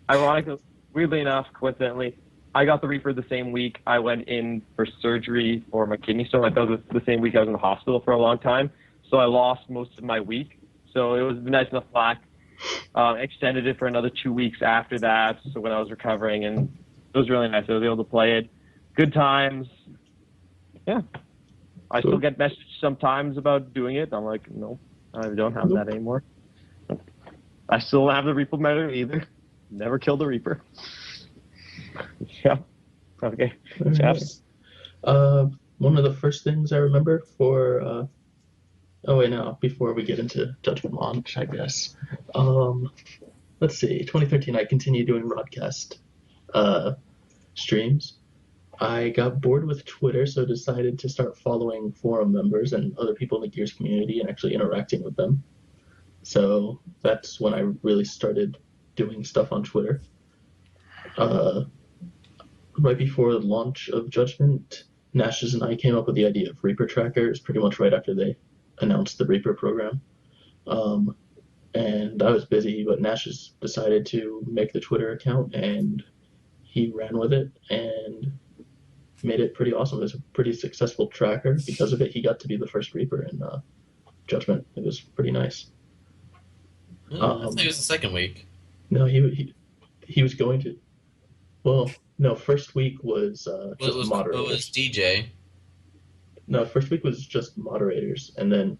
ironically, weirdly enough, coincidentally, I got the Reaper the same week I went in for surgery for my kidney stone. Like that was the same week I was in the hospital for a long time, so I lost most of my week. So it was nice enough Black extended it for another 2 weeks after that. So when I was recovering, and it was really nice. I was able to play it. Good times. Yeah. I still get messages sometimes about doing it. I'm like, no, I don't have that anymore. I still don't have the Reaper medal either. Never killed the Reaper. Yeah. Okay. Right. One of the first things I remember for before we get into Judgment launch, I guess. Let's see. 2013, I continued doing broadcast streams. I got bored with Twitter, so decided to start following forum members and other people in the Gears community and actually interacting with them. So that's when I really started doing stuff on Twitter. Right before the launch of Judgment, Nash's and I came up with the idea of Reaper trackers pretty much right after they announced the Reaper program. And I was busy, but Nash's decided to make the Twitter account, and he ran with it and made it pretty awesome. It was a pretty successful tracker. Because of it, he got to be the first Reaper in Judgment. It was pretty nice. I think it was the second week. No, he was going to. Well, no, first week was just moderators. It was DJ. No, first week was just moderators, and then,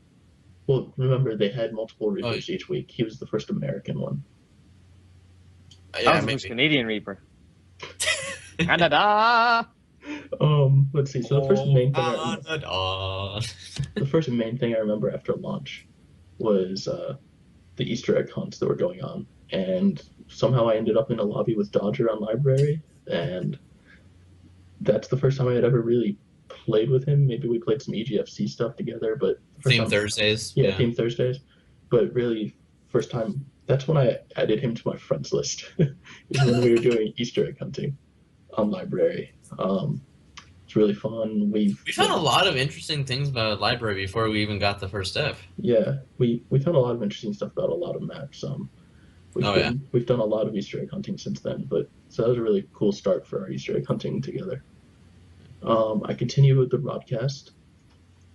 well, remember they had multiple Reapers each week. He was the first American one. Yeah, I was the first Canadian Reaper. Canada. Let's see. So the first main thing I remember after launch was the Easter egg hunts that were going on, and somehow I ended up in a lobby with Dodger on Library, and that's the first time I had ever really played with him. Maybe we played some EGFC stuff together, but Thursdays. Yeah, Team Thursdays. But really, first time. That's when I added him to my friends list. Is when we were doing Easter egg hunting on Library. It's really fun. We found a lot of interesting things about Library before we even got the first step. Yeah, we found a lot of interesting stuff about a lot of maps. We've done a lot of Easter egg hunting since then, but so that was a really cool start for our Easter egg hunting together. I continued with the broadcast.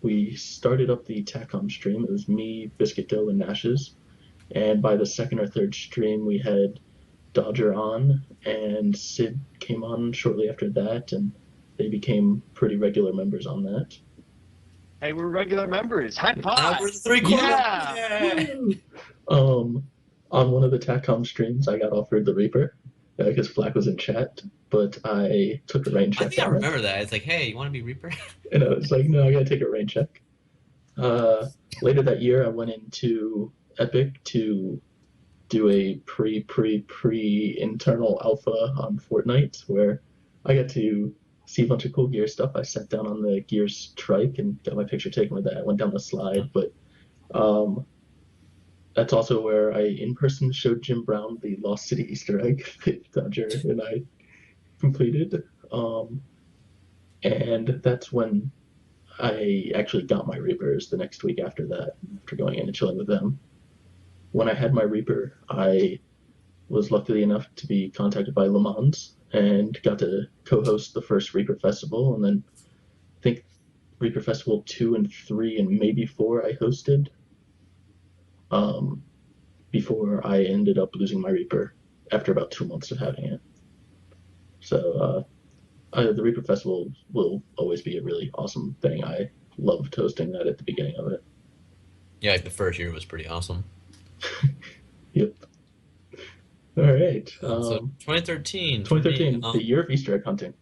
We started up the Tac-Com stream. It was me, Biscuit Dough, and Nash's. And by the second or third stream, we had Dodger on, and Sid came on shortly after that, and they became pretty regular members on that. Hey, we're regular members. High five! We're 3/4. Yeah! On one of the Tac-Com streams, I got offered the Reaper because Flack was in chat, but I took a rain check. I think I remember that. It's like, hey, you want to be Reaper? And I was like, no, I gotta take a rain check. Later that year, I went into Epic to do a pre internal alpha on Fortnite, where I got to see a bunch of cool gear stuff. I sat down on the Gears trike and got my picture taken with that. I went down the slide, but that's also where I in person showed Jim Brown the Lost City Easter egg that Dodger and I completed. And that's when I actually got my Reapers the next week after that, after going in and chilling with them. When I had my Reaper, I was lucky enough to be contacted by Le Mans and got to co-host the first Reaper Festival, and then I think Reaper Festival 2 and 3 and maybe 4 I hosted before I ended up losing my Reaper after about 2 months of having it. So the Reaper Festival will always be a really awesome thing. I loved hosting that at the beginning of it. Yeah, like the first year was pretty awesome. Yep. All right. So 2013. 2013, the year of Easter egg hunting.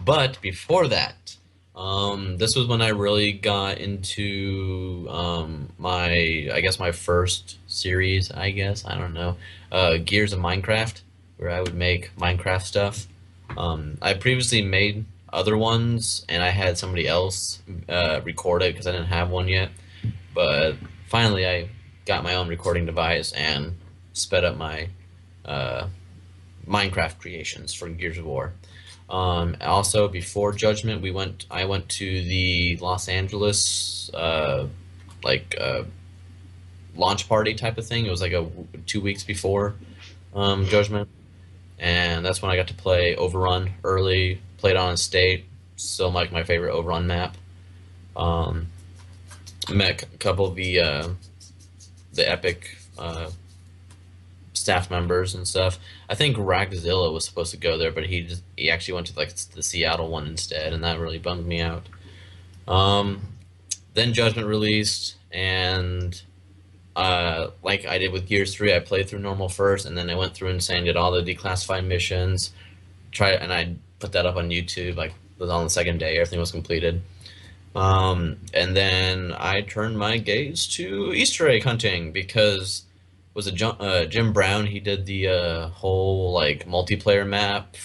But before that, this was when I really got into my first series, I don't know, Gears of Minecraft, where I would make Minecraft stuff. I previously made other ones, and I had somebody else record it because I didn't have one yet. But finally, I got my own recording device and sped up my uh, Minecraft creations for Gears of War. Also, before Judgment, I went to the Los Angeles like launch party type of thing. It was like 2 weeks before Judgment, and that's when I got to play Overrun early. Played on State, still like my favorite Overrun map. Um, Met a couple of the Epic staff members and stuff. I think Ragzilla was supposed to go there, but he actually went to like the Seattle one instead, and that really bummed me out. Um, then Judgment released, and like I did with Gears 3, I played through normal first, and then I went through and did all the declassified missions. And I put that up on YouTube. Like it was on the second day, everything was completed. And then I turned my gaze to Easter egg hunting because was it Jim Brown? He did the whole like multiplayer map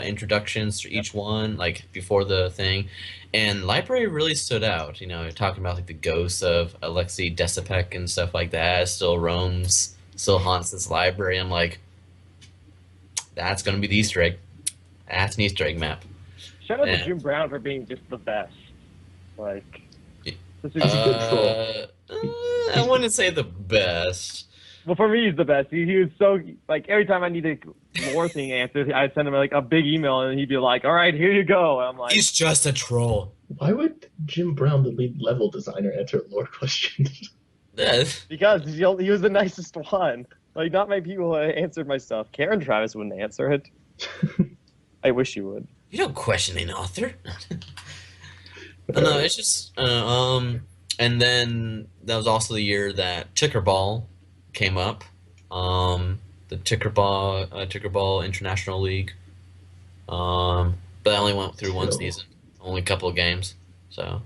introductions to each one, like before the thing, and library really stood out. You know, talking about like the ghosts of Alexei Desipek and stuff like that still roams, still haunts this library. I'm like, that's gonna be the Easter egg. That's an Easter egg map. Shout out to Yeah. Jim Brown for being just the best. Like, this is a good troll. I wouldn't say the best. well, for me, he's the best. He was so like every time I needed lore thing answered, I'd send him like a big email, and he'd be like, "All right, here you go." And I'm like, He's just a troll. Why would Jim Brown, the lead level designer, answer lore questions? because he was the nicest one. Like, not many people answered my stuff. Karen Travis wouldn't answer it. I wish you would. You don't question an author. No, it's just and then that was also the year that Ticker Ball came up. The Ticker Ball International League. But I only went through one season, only a couple of games. So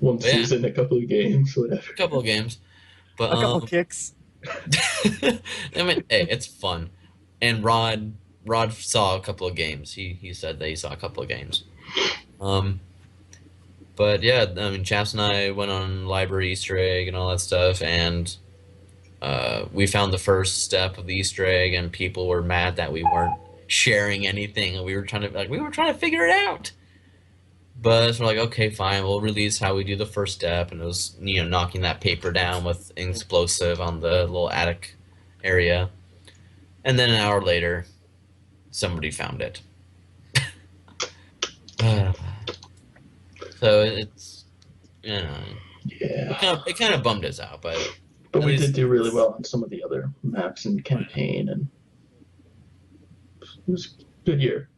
One Yeah. season, a couple of games, whatever. a couple of games. But A couple kicks. I mean, hey, it's fun. And Rod saw a couple of games. He said that he saw a couple of games. But yeah, I mean, Chaps and I went on library Easter egg and all that stuff, and we found the first step of the Easter egg, and people were mad that we weren't sharing anything, and we were trying to figure it out. But we're like, okay, fine, we'll release how we do the first step, and it was knocking that paper down with explosive on the little attic area, and then an hour later, somebody found it. So it's Yeah. it kind of bummed us out, but But at we least did do really well on some of the other maps and campaign, and it was a good year.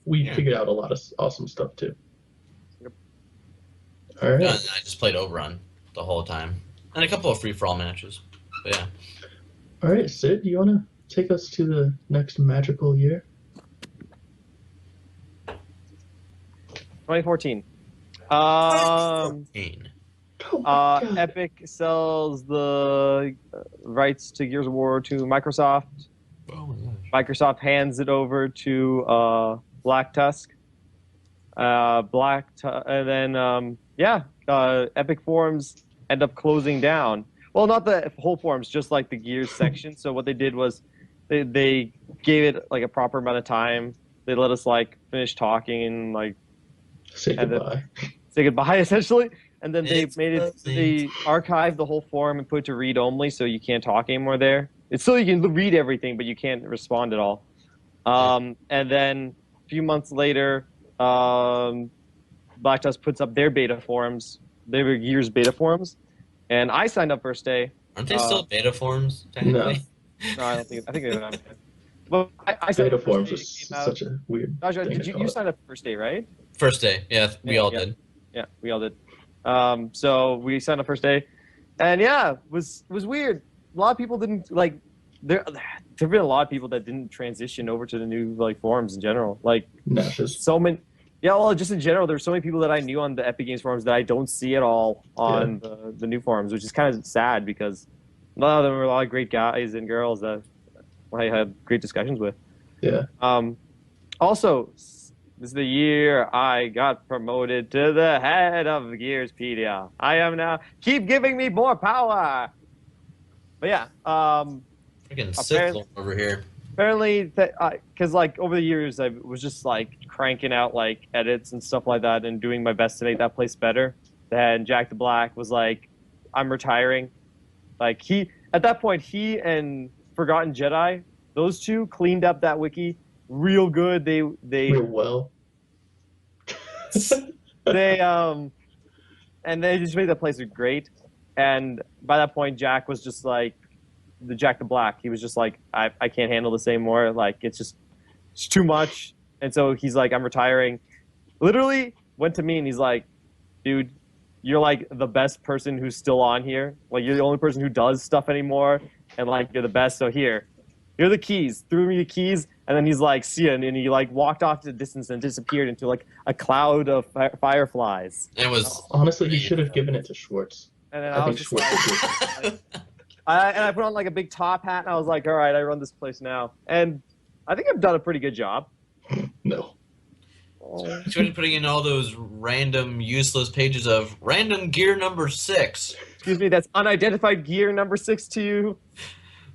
We Yeah. figured out a lot of awesome stuff too. Yep. All right. I just played Overrun the whole time, and a couple of free for all matches. But yeah. All right, Sid, you want to take us to the next magical year? 2014. 14. Oh my God. Epic sells the rights to Gears of War to Microsoft. Oh my gosh. Microsoft hands it over to Black Tusk. And then Epic Forums end up closing down. Well, not the whole forums, just like the Gears section. So what they did was they gave it like a proper amount of time. They let us like finish talking and like Say and then- goodbye. say goodbye essentially. And then they It's made it. closing. They archived the whole forum and put it to read only, so you can't talk anymore there. It's still you can read everything, but you can't respond at all. And then a few months later, Black Tusk puts up their beta forums, their Gears beta forums, and I signed up first day. Aren't they still beta forms? Technically? No, I don't think. I think they're not. But I signed Beta up first forms day was it came out. such a weird Naja, thing did to you, call you it. signed up first day, right? First day. Yeah, we all did. Yeah, we all did. So we signed up first day, and yeah, it was weird. A lot of people didn't like. There've been a lot of people that didn't transition over to the new like forums in general. Like Nashes. so many. Yeah, well, just in general, there's so many people that I knew on the Epic Games forums that I don't see at all on the new forums, which is kind of sad because a lot of them were a lot of great guys and girls that I had great discussions with. Yeah. Also, This is the year I got promoted to the head of Gearspedia. I am now. Keep giving me more power. But yeah, Freaking Sith apparently, Lord over here. because like over the years, I was just like cranking out like edits and stuff like that, and doing my best to make that place better. Then Jack the Black was like, "I'm retiring." Like at that point, he and Forgotten Jedi, those two cleaned up that wiki real good. Real well. They and they just made that place great. And by that point, Jack was just like the Jack the Black. He was just like, I can't handle this anymore. Like it's too much. And so he's like, I'm retiring. Literally went to me and he's like, dude, you're like the best person who's still on here. Like you're the only person who does stuff anymore, and like you're the best. So here are the keys. Threw me the keys, and then he's like, see ya, and he like walked off to the distance and disappeared into like a cloud of fireflies. It was Honestly, he should have given it to Schwartz. And then I I was think just Schwartz like, I put on like a big top hat, and I was like, all right, I run this place now, and I think I've done a pretty good job. No. She was putting in all those random, useless pages of random gear number 6. Excuse me, that's unidentified gear number 6 to you.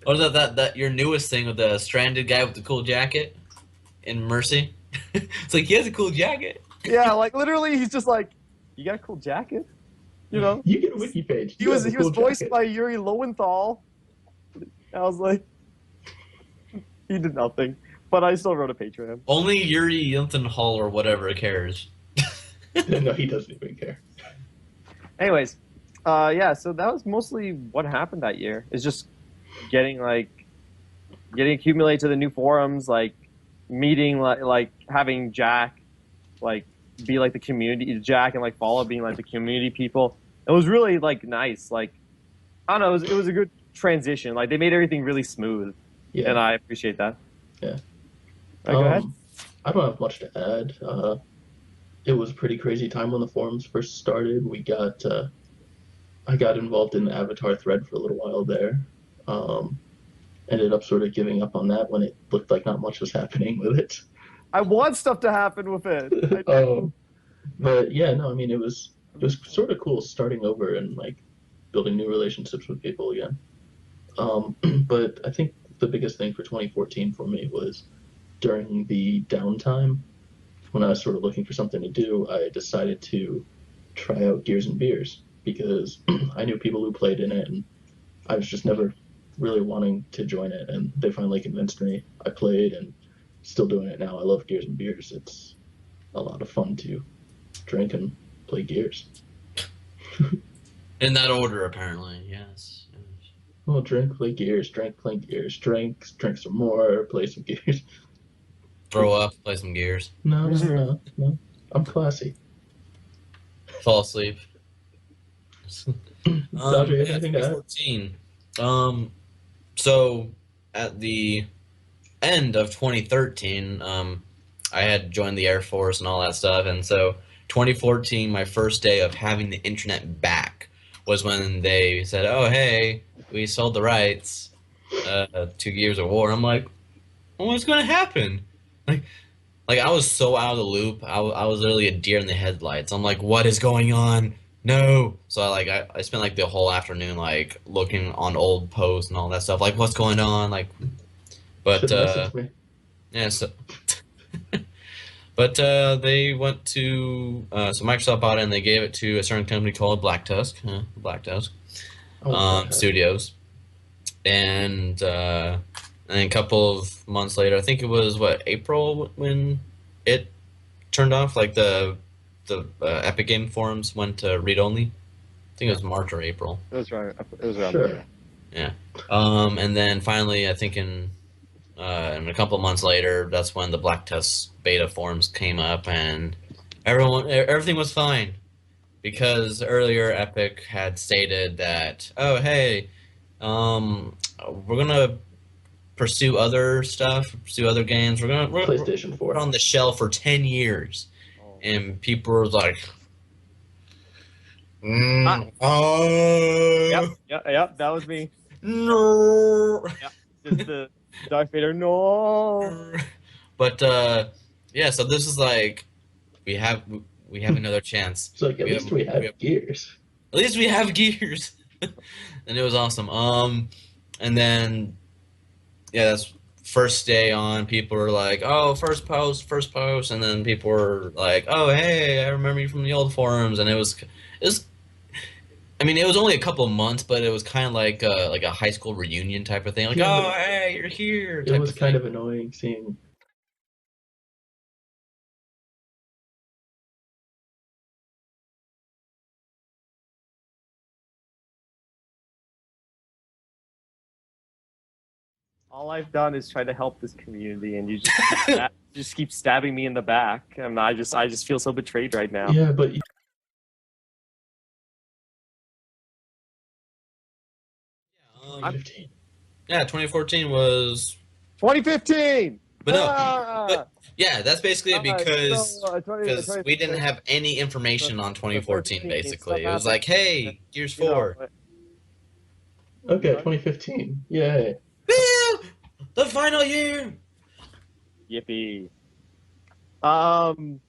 Or that your newest thing with the stranded guy with the cool jacket in Mercy? It's like, he has a cool jacket. Yeah, like literally, he's just like, you got a cool jacket, you know? You get a wiki page. He was voiced by Yuri Lowenthal. I was like, he did nothing, but I still wrote a Patreon. Only Yuri Yuntenhall or whatever cares. No, he doesn't even care. Anyways, yeah, so that was mostly what happened that year. Is just getting accumulated to the new forums, like meeting like having Jack like be like the community Jack and like Follow being like the community people. It was really like nice. Like I don't know, it was a good transition. Like they made everything really smooth. Yeah. And I appreciate that. Yeah. Go ahead. I don't have much to add. It was a pretty crazy time when the forums first started. I got involved in the Avatar thread for a little while there. Ended up sort of giving up on that when it looked like not much was happening with it. I want stuff to happen with it. But yeah, no, I mean it was sort of cool starting over and like building new relationships with people again. But I think the biggest thing for 2014 for me was during the downtime when I was sort of looking for something to do, I decided to try out Gears and Beers because I knew people who played in it and I was just never really wanting to join it, and they finally convinced me. I played and still doing it now. I love Gears and Beers. It's a lot of fun to drink and play Gears. In that order, apparently, yes. Well, drink, play Gears, drink, play Gears, drink some more, play some Gears. Throw up, play some Gears. No. I'm classy. Fall asleep. Dodger, anything to add? 2014. So at the end of 2013, I had joined the Air Force and all that stuff, and so 2014, my first day of having the internet back, was when they said, "Oh, hey, we sold the rights to Gears of War." I'm like, well, what's going to happen? Like I was so out of the loop. I was literally a deer in the headlights. I'm like, what is going on? No. So I spent like the whole afternoon like looking on old posts and all that stuff. Like, what's going on? Like, but yeah. So, but they went to so Microsoft bought it and they gave it to a certain company called Black Tusk Studios, and then a couple of months later, I think it was April when it turned off. Like the Epic Game forums went to read only. I think it was March or April. It was right. It was around Sure. there. Yeah. And then finally, I think in a couple of months later, that's when the Black Tusk beta forums came up, and everything was fine, because earlier Epic had stated that, oh hey, we're gonna pursue other stuff, pursue other games. We're PlayStation 4 on the shelf for 10 years, and people were like, Yep, that was me. no. Just the Darth Vader, no. But Yeah, so this is like we have we have another chance. It's like at We least have, we we have have gears. at least we have gears, and it was awesome. And then yeah, that's first day on. People were like, "Oh, first post," and then people were like, "Oh, hey, I remember you from the old forums," and it was. I mean, it was only a couple of months, but it was kind of like a high school reunion type of thing. Like, Yeah, "Oh, but hey, you're here," it type was of kind thing. of annoying seeing. All I've done is try to help this community, and you just keep stabbing me in the back, and I just feel so betrayed right now. Yeah, but Um, 2015. yeah, 2014 was, 2015. but no, Ah, but yeah, that's basically it so 20, because we didn't 20, have any information on 2014. 2015 stuff Basically, it was happened. like, hey, Gears You know, 4. Okay, sorry? 2015. Yay. Woo! The final year. Yippee. Um.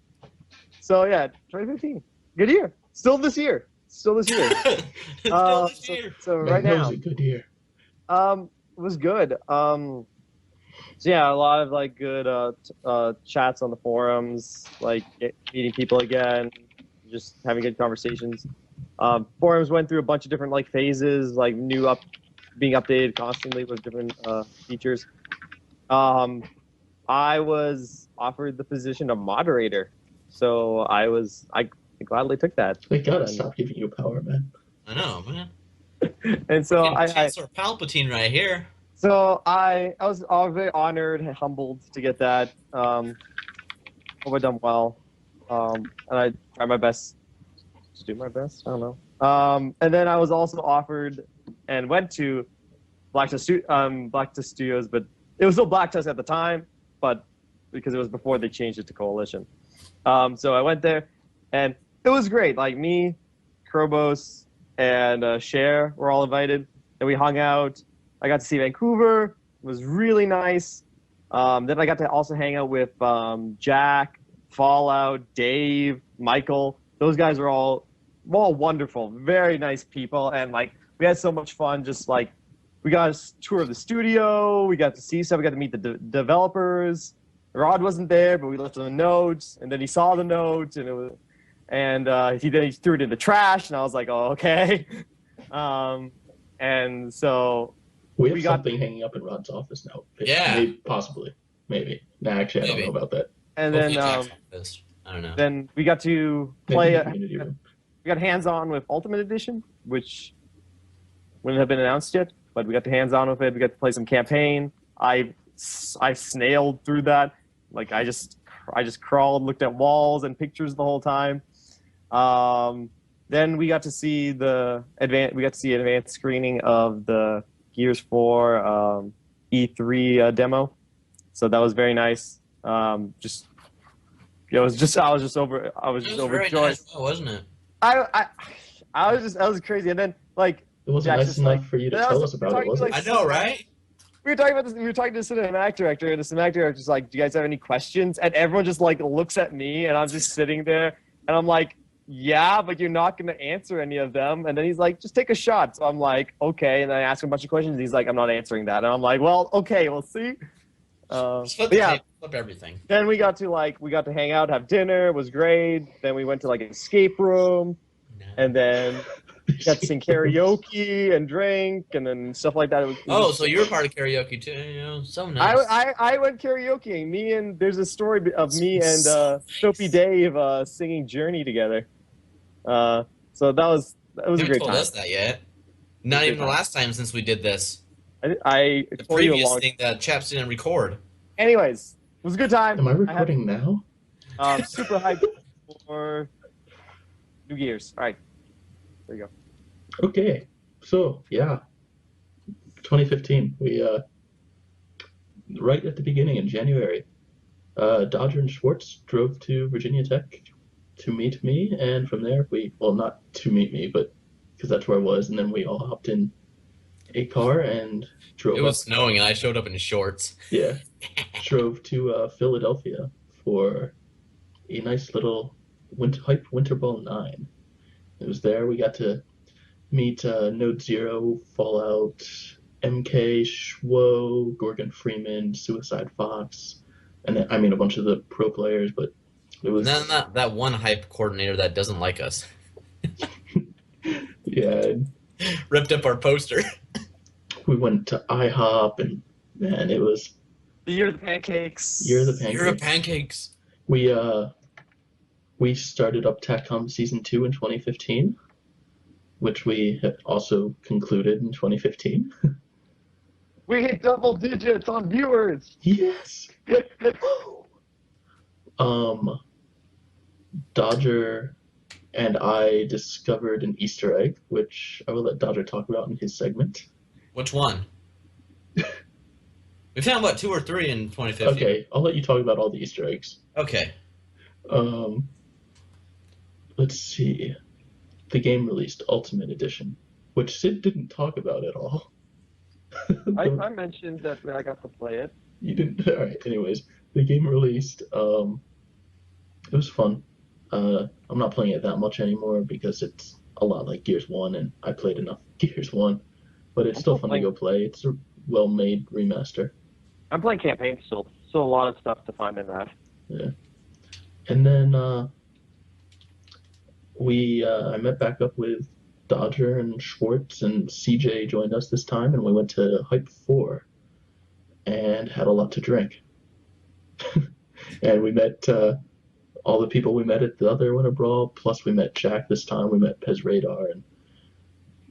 So yeah, 2015. Good year. Still this year. Still this year. Still this year. So right Man, that was now, a good year. it was good. So yeah, a lot of like good chats on the forums, like meeting people again, just having good conversations. Forums went through a bunch of different like phases, like being updated constantly with different features. I was offered the position of moderator, so I gladly took that. They gotta And, stop giving you power, man. I know, man. and so Freaking Chancellor Palpatine right here. I was very honored and humbled to get that. Hope I done well. And I try my best to do my best. I don't know. And then I was also offered and went to Black Tusk Studios, but it was still Black Tusk at the time, but because it was before they changed it to Coalition. So I went there, and it was great. Like me, Krobos, and Cher were all invited, and we hung out. I got to see Vancouver. It was really nice. Then I got to also hang out with Jack, Fallout, Dave, Michael. Those guys were all wonderful, very nice people, and like we had so much fun. Just like we got a tour of the studio. We got to see stuff. We got to meet the developers. Rod wasn't there, but we left him a note, and then he saw the note, and it was, and he threw it in the trash, and I was like, oh, okay. And so We have we got something hanging up in Rod's office now. Yeah. Maybe, possibly. Maybe. Nah, actually, I don't Maybe. know about that. and Hopefully then Jack's office. I don't know. then we got to Maybe play. in the community room. We got hands on with Ultimate Edition, which wouldn't have been announced yet, but we got the hands on with it. We got to play some campaign. I snailed through that. Like I just crawled, looked at walls and pictures the whole time. Then we got to see advanced screening of the Gears 4 E3 demo. So that was very nice. I was just It was very overjoyed. nice, wasn't it? I was crazy. And then like It wasn't Jack's nice just enough like, for you to that tell was- us about it, was like, it? I know, right? we were talking about this. We were talking to the cinematic director, and the cinematic director was like, "Do you guys have any questions?" And everyone just like looks at me, and I'm just sitting there, and I'm like, "Yeah, but you're not going to answer any of them." And then he's like, "Just take a shot." So I'm like, "Okay." And then I ask him a bunch of questions. He's like, "I'm not answering that." And I'm like, "Well, okay, we'll see." Just flip But the yeah, tape, flip everything. then we got to hang out, have dinner. It was great. Then we went to like an escape room, and then got to sing karaoke and drink and then stuff like that. Oh, so you were part of karaoke too? You know, so nice. I went karaokeing. There's a story of me and So Soapy Dave singing Journey together. So that was You a haven't great told time. us that yet. Not even the last time since we did this. I The told you a previous long. thing that Chaps didn't record. Anyways, it was a good time. Am I recording now? Super hyped for New Year's. All right, there you go. Okay. So, yeah. 2015. We, right at the beginning in January, Dodger and Schwartz drove to Virginia Tech to meet me, and from there well, not to meet me, but because that's where I was, and then we all hopped in a car and drove It was up. snowing and I showed up in shorts. Yeah. Drove to Philadelphia for a nice little Hype Winter Ball 9. It was there we got to meet Node Zero, Fallout, MK, Schwo, Gorgon Freeman, Suicide Fox, and then, I mean a bunch of the pro players, but it was And then that one hype coordinator that doesn't like us yeah. ripped up our poster. We went to IHOP, and man, it was The year of the pancakes. year of the pancakes. You're a pancakes. We started up Tac-Com Season 2 in 2015, which we had also concluded in 2015. We hit double digits on viewers. Yes! Dodger and I discovered an Easter egg, which I will let Dodger talk about in his segment. Which one? We found, what, 2 or 3 in 2015? Okay, I'll let you talk about all the Easter eggs. Okay. Let's see. The game released Ultimate Edition, which Sid didn't talk about at all. I mentioned that I got to play it. You didn't? Alright, anyways. The game released, it was fun. I'm not playing it that much anymore because it's a lot like Gears 1, and I played enough Gears 1. But it's still fun to go play. It's a well-made remaster. I'm playing campaign still. Still a lot of stuff to find in that. Yeah. And then I met back up with Dodger and Schwartz, and CJ joined us this time, and we went to Hype 4 and had a lot to drink. And we met all the people we met at the other Winter Brawl, plus we met Jack this time. We met Pez Radar and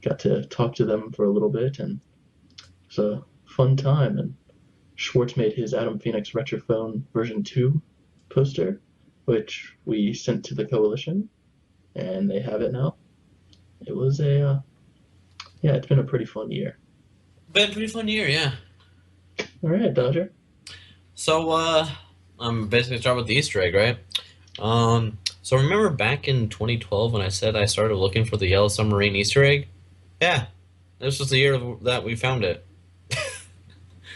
got to talk to them for a little bit, and it's a fun time. And Schwartz made his Adam Phoenix Retrophone version 2 poster, which we sent to the Coalition, and they have it now. It was it's been a pretty fun year. Been a pretty fun year, yeah. All right, Dodger. So, I'm basically start with the Easter egg, right? So remember back in 2012 when I said I started looking for the Yellow Submarine Easter egg? Yeah, this was the year that we found it.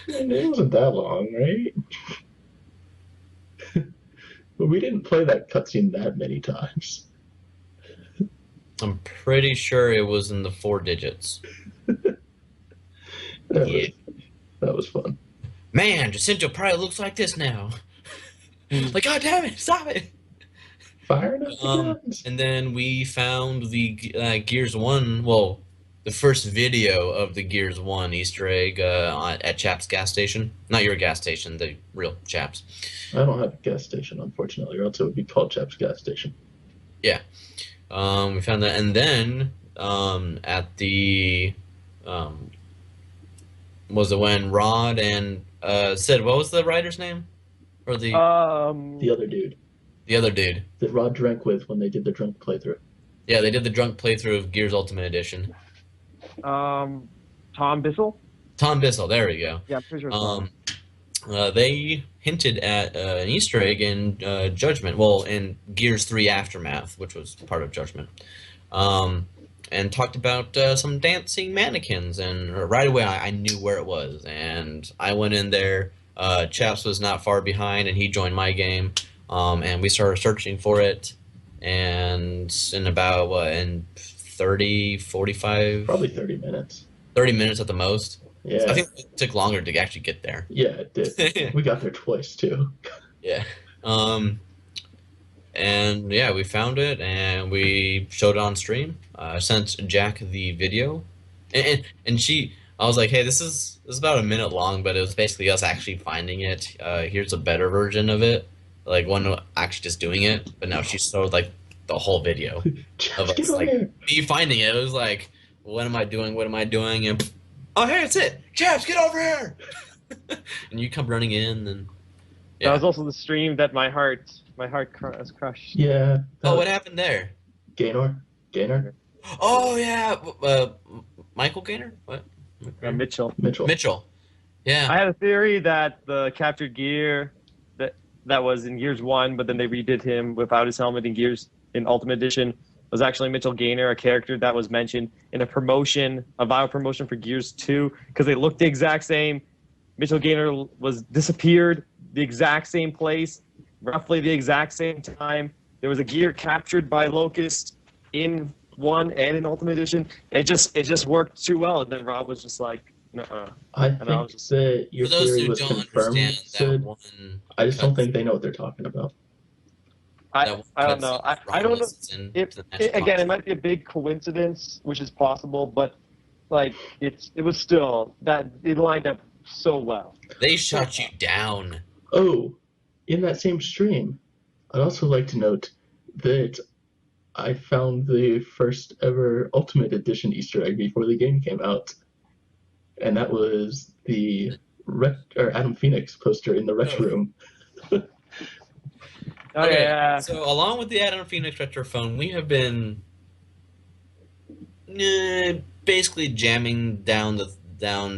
It wasn't that long, right? But we didn't play that cutscene that many times. I'm pretty sure it was in the 4 digits. That was fun. Man, Jacinto probably looks like this now. Like, God damn it, stop it! Firing up the guns. And then we found the Gears 1, well, the first video of the Gears 1 Easter egg at Chap's gas station. Not your gas station, the real Chap's. I don't have a gas station, unfortunately, or else it would be called Chap's gas station. Yeah. We found that. And then at the... was it when Rod and Sid, what was the writer's name? Or the other dude. The other dude. That Rod drank with when they did the drunk playthrough. Yeah, they did the drunk playthrough of Gears Ultimate Edition. Tom Bissell? Tom Bissell, there we go. Yeah, I'm pretty sure it's Tom. They hinted at an Easter egg in Judgment, well, in Gears 3 Aftermath, which was part of Judgment, and talked about some dancing mannequins, and right away I knew where it was, and I went in there. Chaps was not far behind, and he joined my game, and we started searching for it, and in about, in 30, 45? Probably 30 minutes. 30 minutes at the most. Yeah. I think it took longer to actually get there. Yeah, it did. We got there twice, too. Yeah. And yeah, we found it, and we showed it on stream. I sent Jack the video, and I was like, hey, this is about a minute long, but it was basically us actually finding it. Here's a better version of it, like one actually just doing it. But no, she showed like the whole video of us, like me finding it. It was like, what am I doing? What am I doing? And oh, hey, it's it. Chaps, get over here! And you come running in, and yeah. That was also the stream that my heart was crushed. Yeah. Oh, what happened there? Gaynor? Oh yeah, Michael Gaynor? What? Mitchell. Yeah. I had a theory that the captured gear that was in Gears 1, but then they redid him without his helmet in Ultimate Edition was actually Mitchell Gaynor, a character that was mentioned in a viral promotion for Gears 2, because they looked the exact same. Mitchell Gaynor was disappeared the exact same place, roughly the exact same time. There was a gear captured by Locust in 1 and in Ultimate Edition. It just worked too well, and then Rob was just like, "Nuh-uh." I And I think was just, that your For those theory who was don't confirmed, understand that Sid. one, I just don't cut- think they know what they're talking about. that I one I don't know. cutscene with I don't know. Romulus in If the Magic again, it Console. might be a big coincidence, which is possible, but like it was still that it lined up so well. They shut you down. Oh, in that same stream, I'd also like to note that I found the first ever Ultimate Edition Easter egg before the game came out, and that was the Adam Phoenix poster in the Retro Room. Oh Okay, yeah. so along with the Adam Phoenix Retro Phone, we have been basically jamming down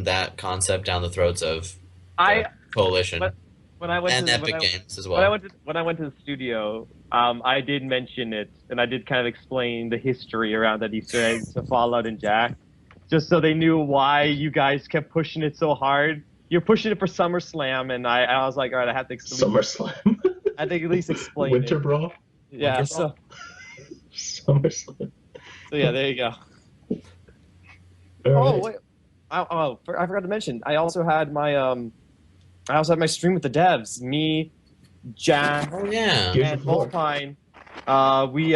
that concept down the throats of I Coalition when I went and to Epic Games as when I well. went to the studio, I did mention it, and I did kind of explain the history around that Easter egg to Fallout and Jack, just so they knew why you guys kept pushing it so hard. You're pushing it for SummerSlam, and I was like, all right, I have to SummerSlam. I think at least explain Winter it. Brawl. Yeah. Winter Brawl? SummerSlam. So yeah, there you go. All Oh right. wait, I forgot to mention. I also had my stream with the devs. Me, Jack, Oh yeah. Gears and of War. Volpine. We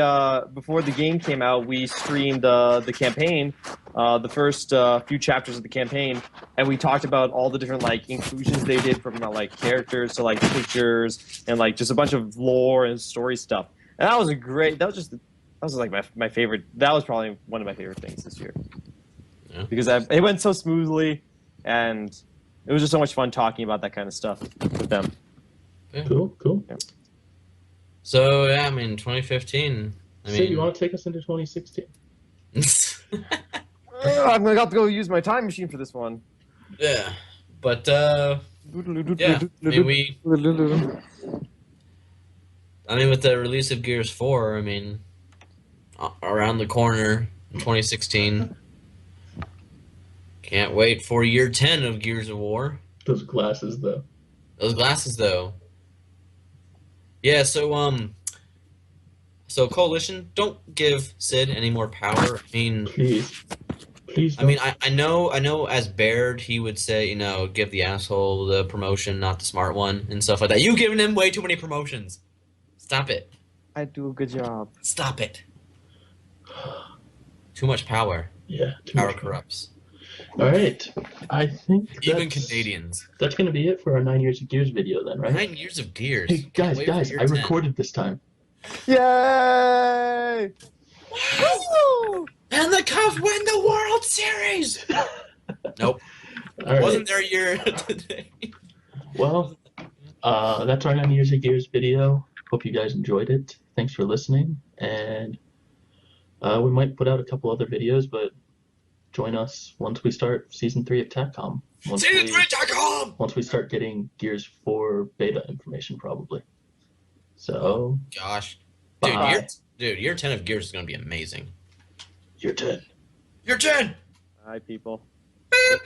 before the game came out, we streamed the campaign, the first few chapters of the campaign, and we talked about all the different like inclusions they did from like characters to like pictures and like just a bunch of lore and story stuff. And that was a great. That was like my favorite. That was probably one of my favorite things this year. Yeah. Because it went so smoothly, and it was just so much fun talking about that kind of stuff with them. Cool. So yeah, I mean 2015. Sid, you want to take us into 2016? I'm gonna have to go use my time machine for this one. Yeah, but yeah, I mean with the release of Gears 4, I mean around the corner in 2016. Can't wait for year 10 of Gears of War. Those glasses, though. Those glasses, though. Yeah, so Coalition, don't give Sid any more power. I mean, Please I don't. mean, I know. As Baird, he would say, give the asshole the promotion, not the smart one, and stuff like that. You've given him way too many promotions. Stop it. I do a good job. Stop it. Too much power. Yeah. Power corrupts. All right. I think Even Canadians. That's going to be it for our 9 Years of Gears video then, right? 9 years of Gears. Hey, Can't wait for guys, year I 10. recorded this time. Yay! Woo! And the Cubs win the World Series. Nope. All right. Wasn't their year today. Well, that's our 9 Years of Gears video. Hope you guys enjoyed it. Thanks for listening. And we might put out a couple other videos, but join us once we start Season 3 of Tac-Com. Season 3 Tac-Com! Once we start getting Gears 4 beta information, probably. So, Gosh. bye. Year 10 of Gears is going to be amazing. Year 10. Year 10! Hi, people. Beep.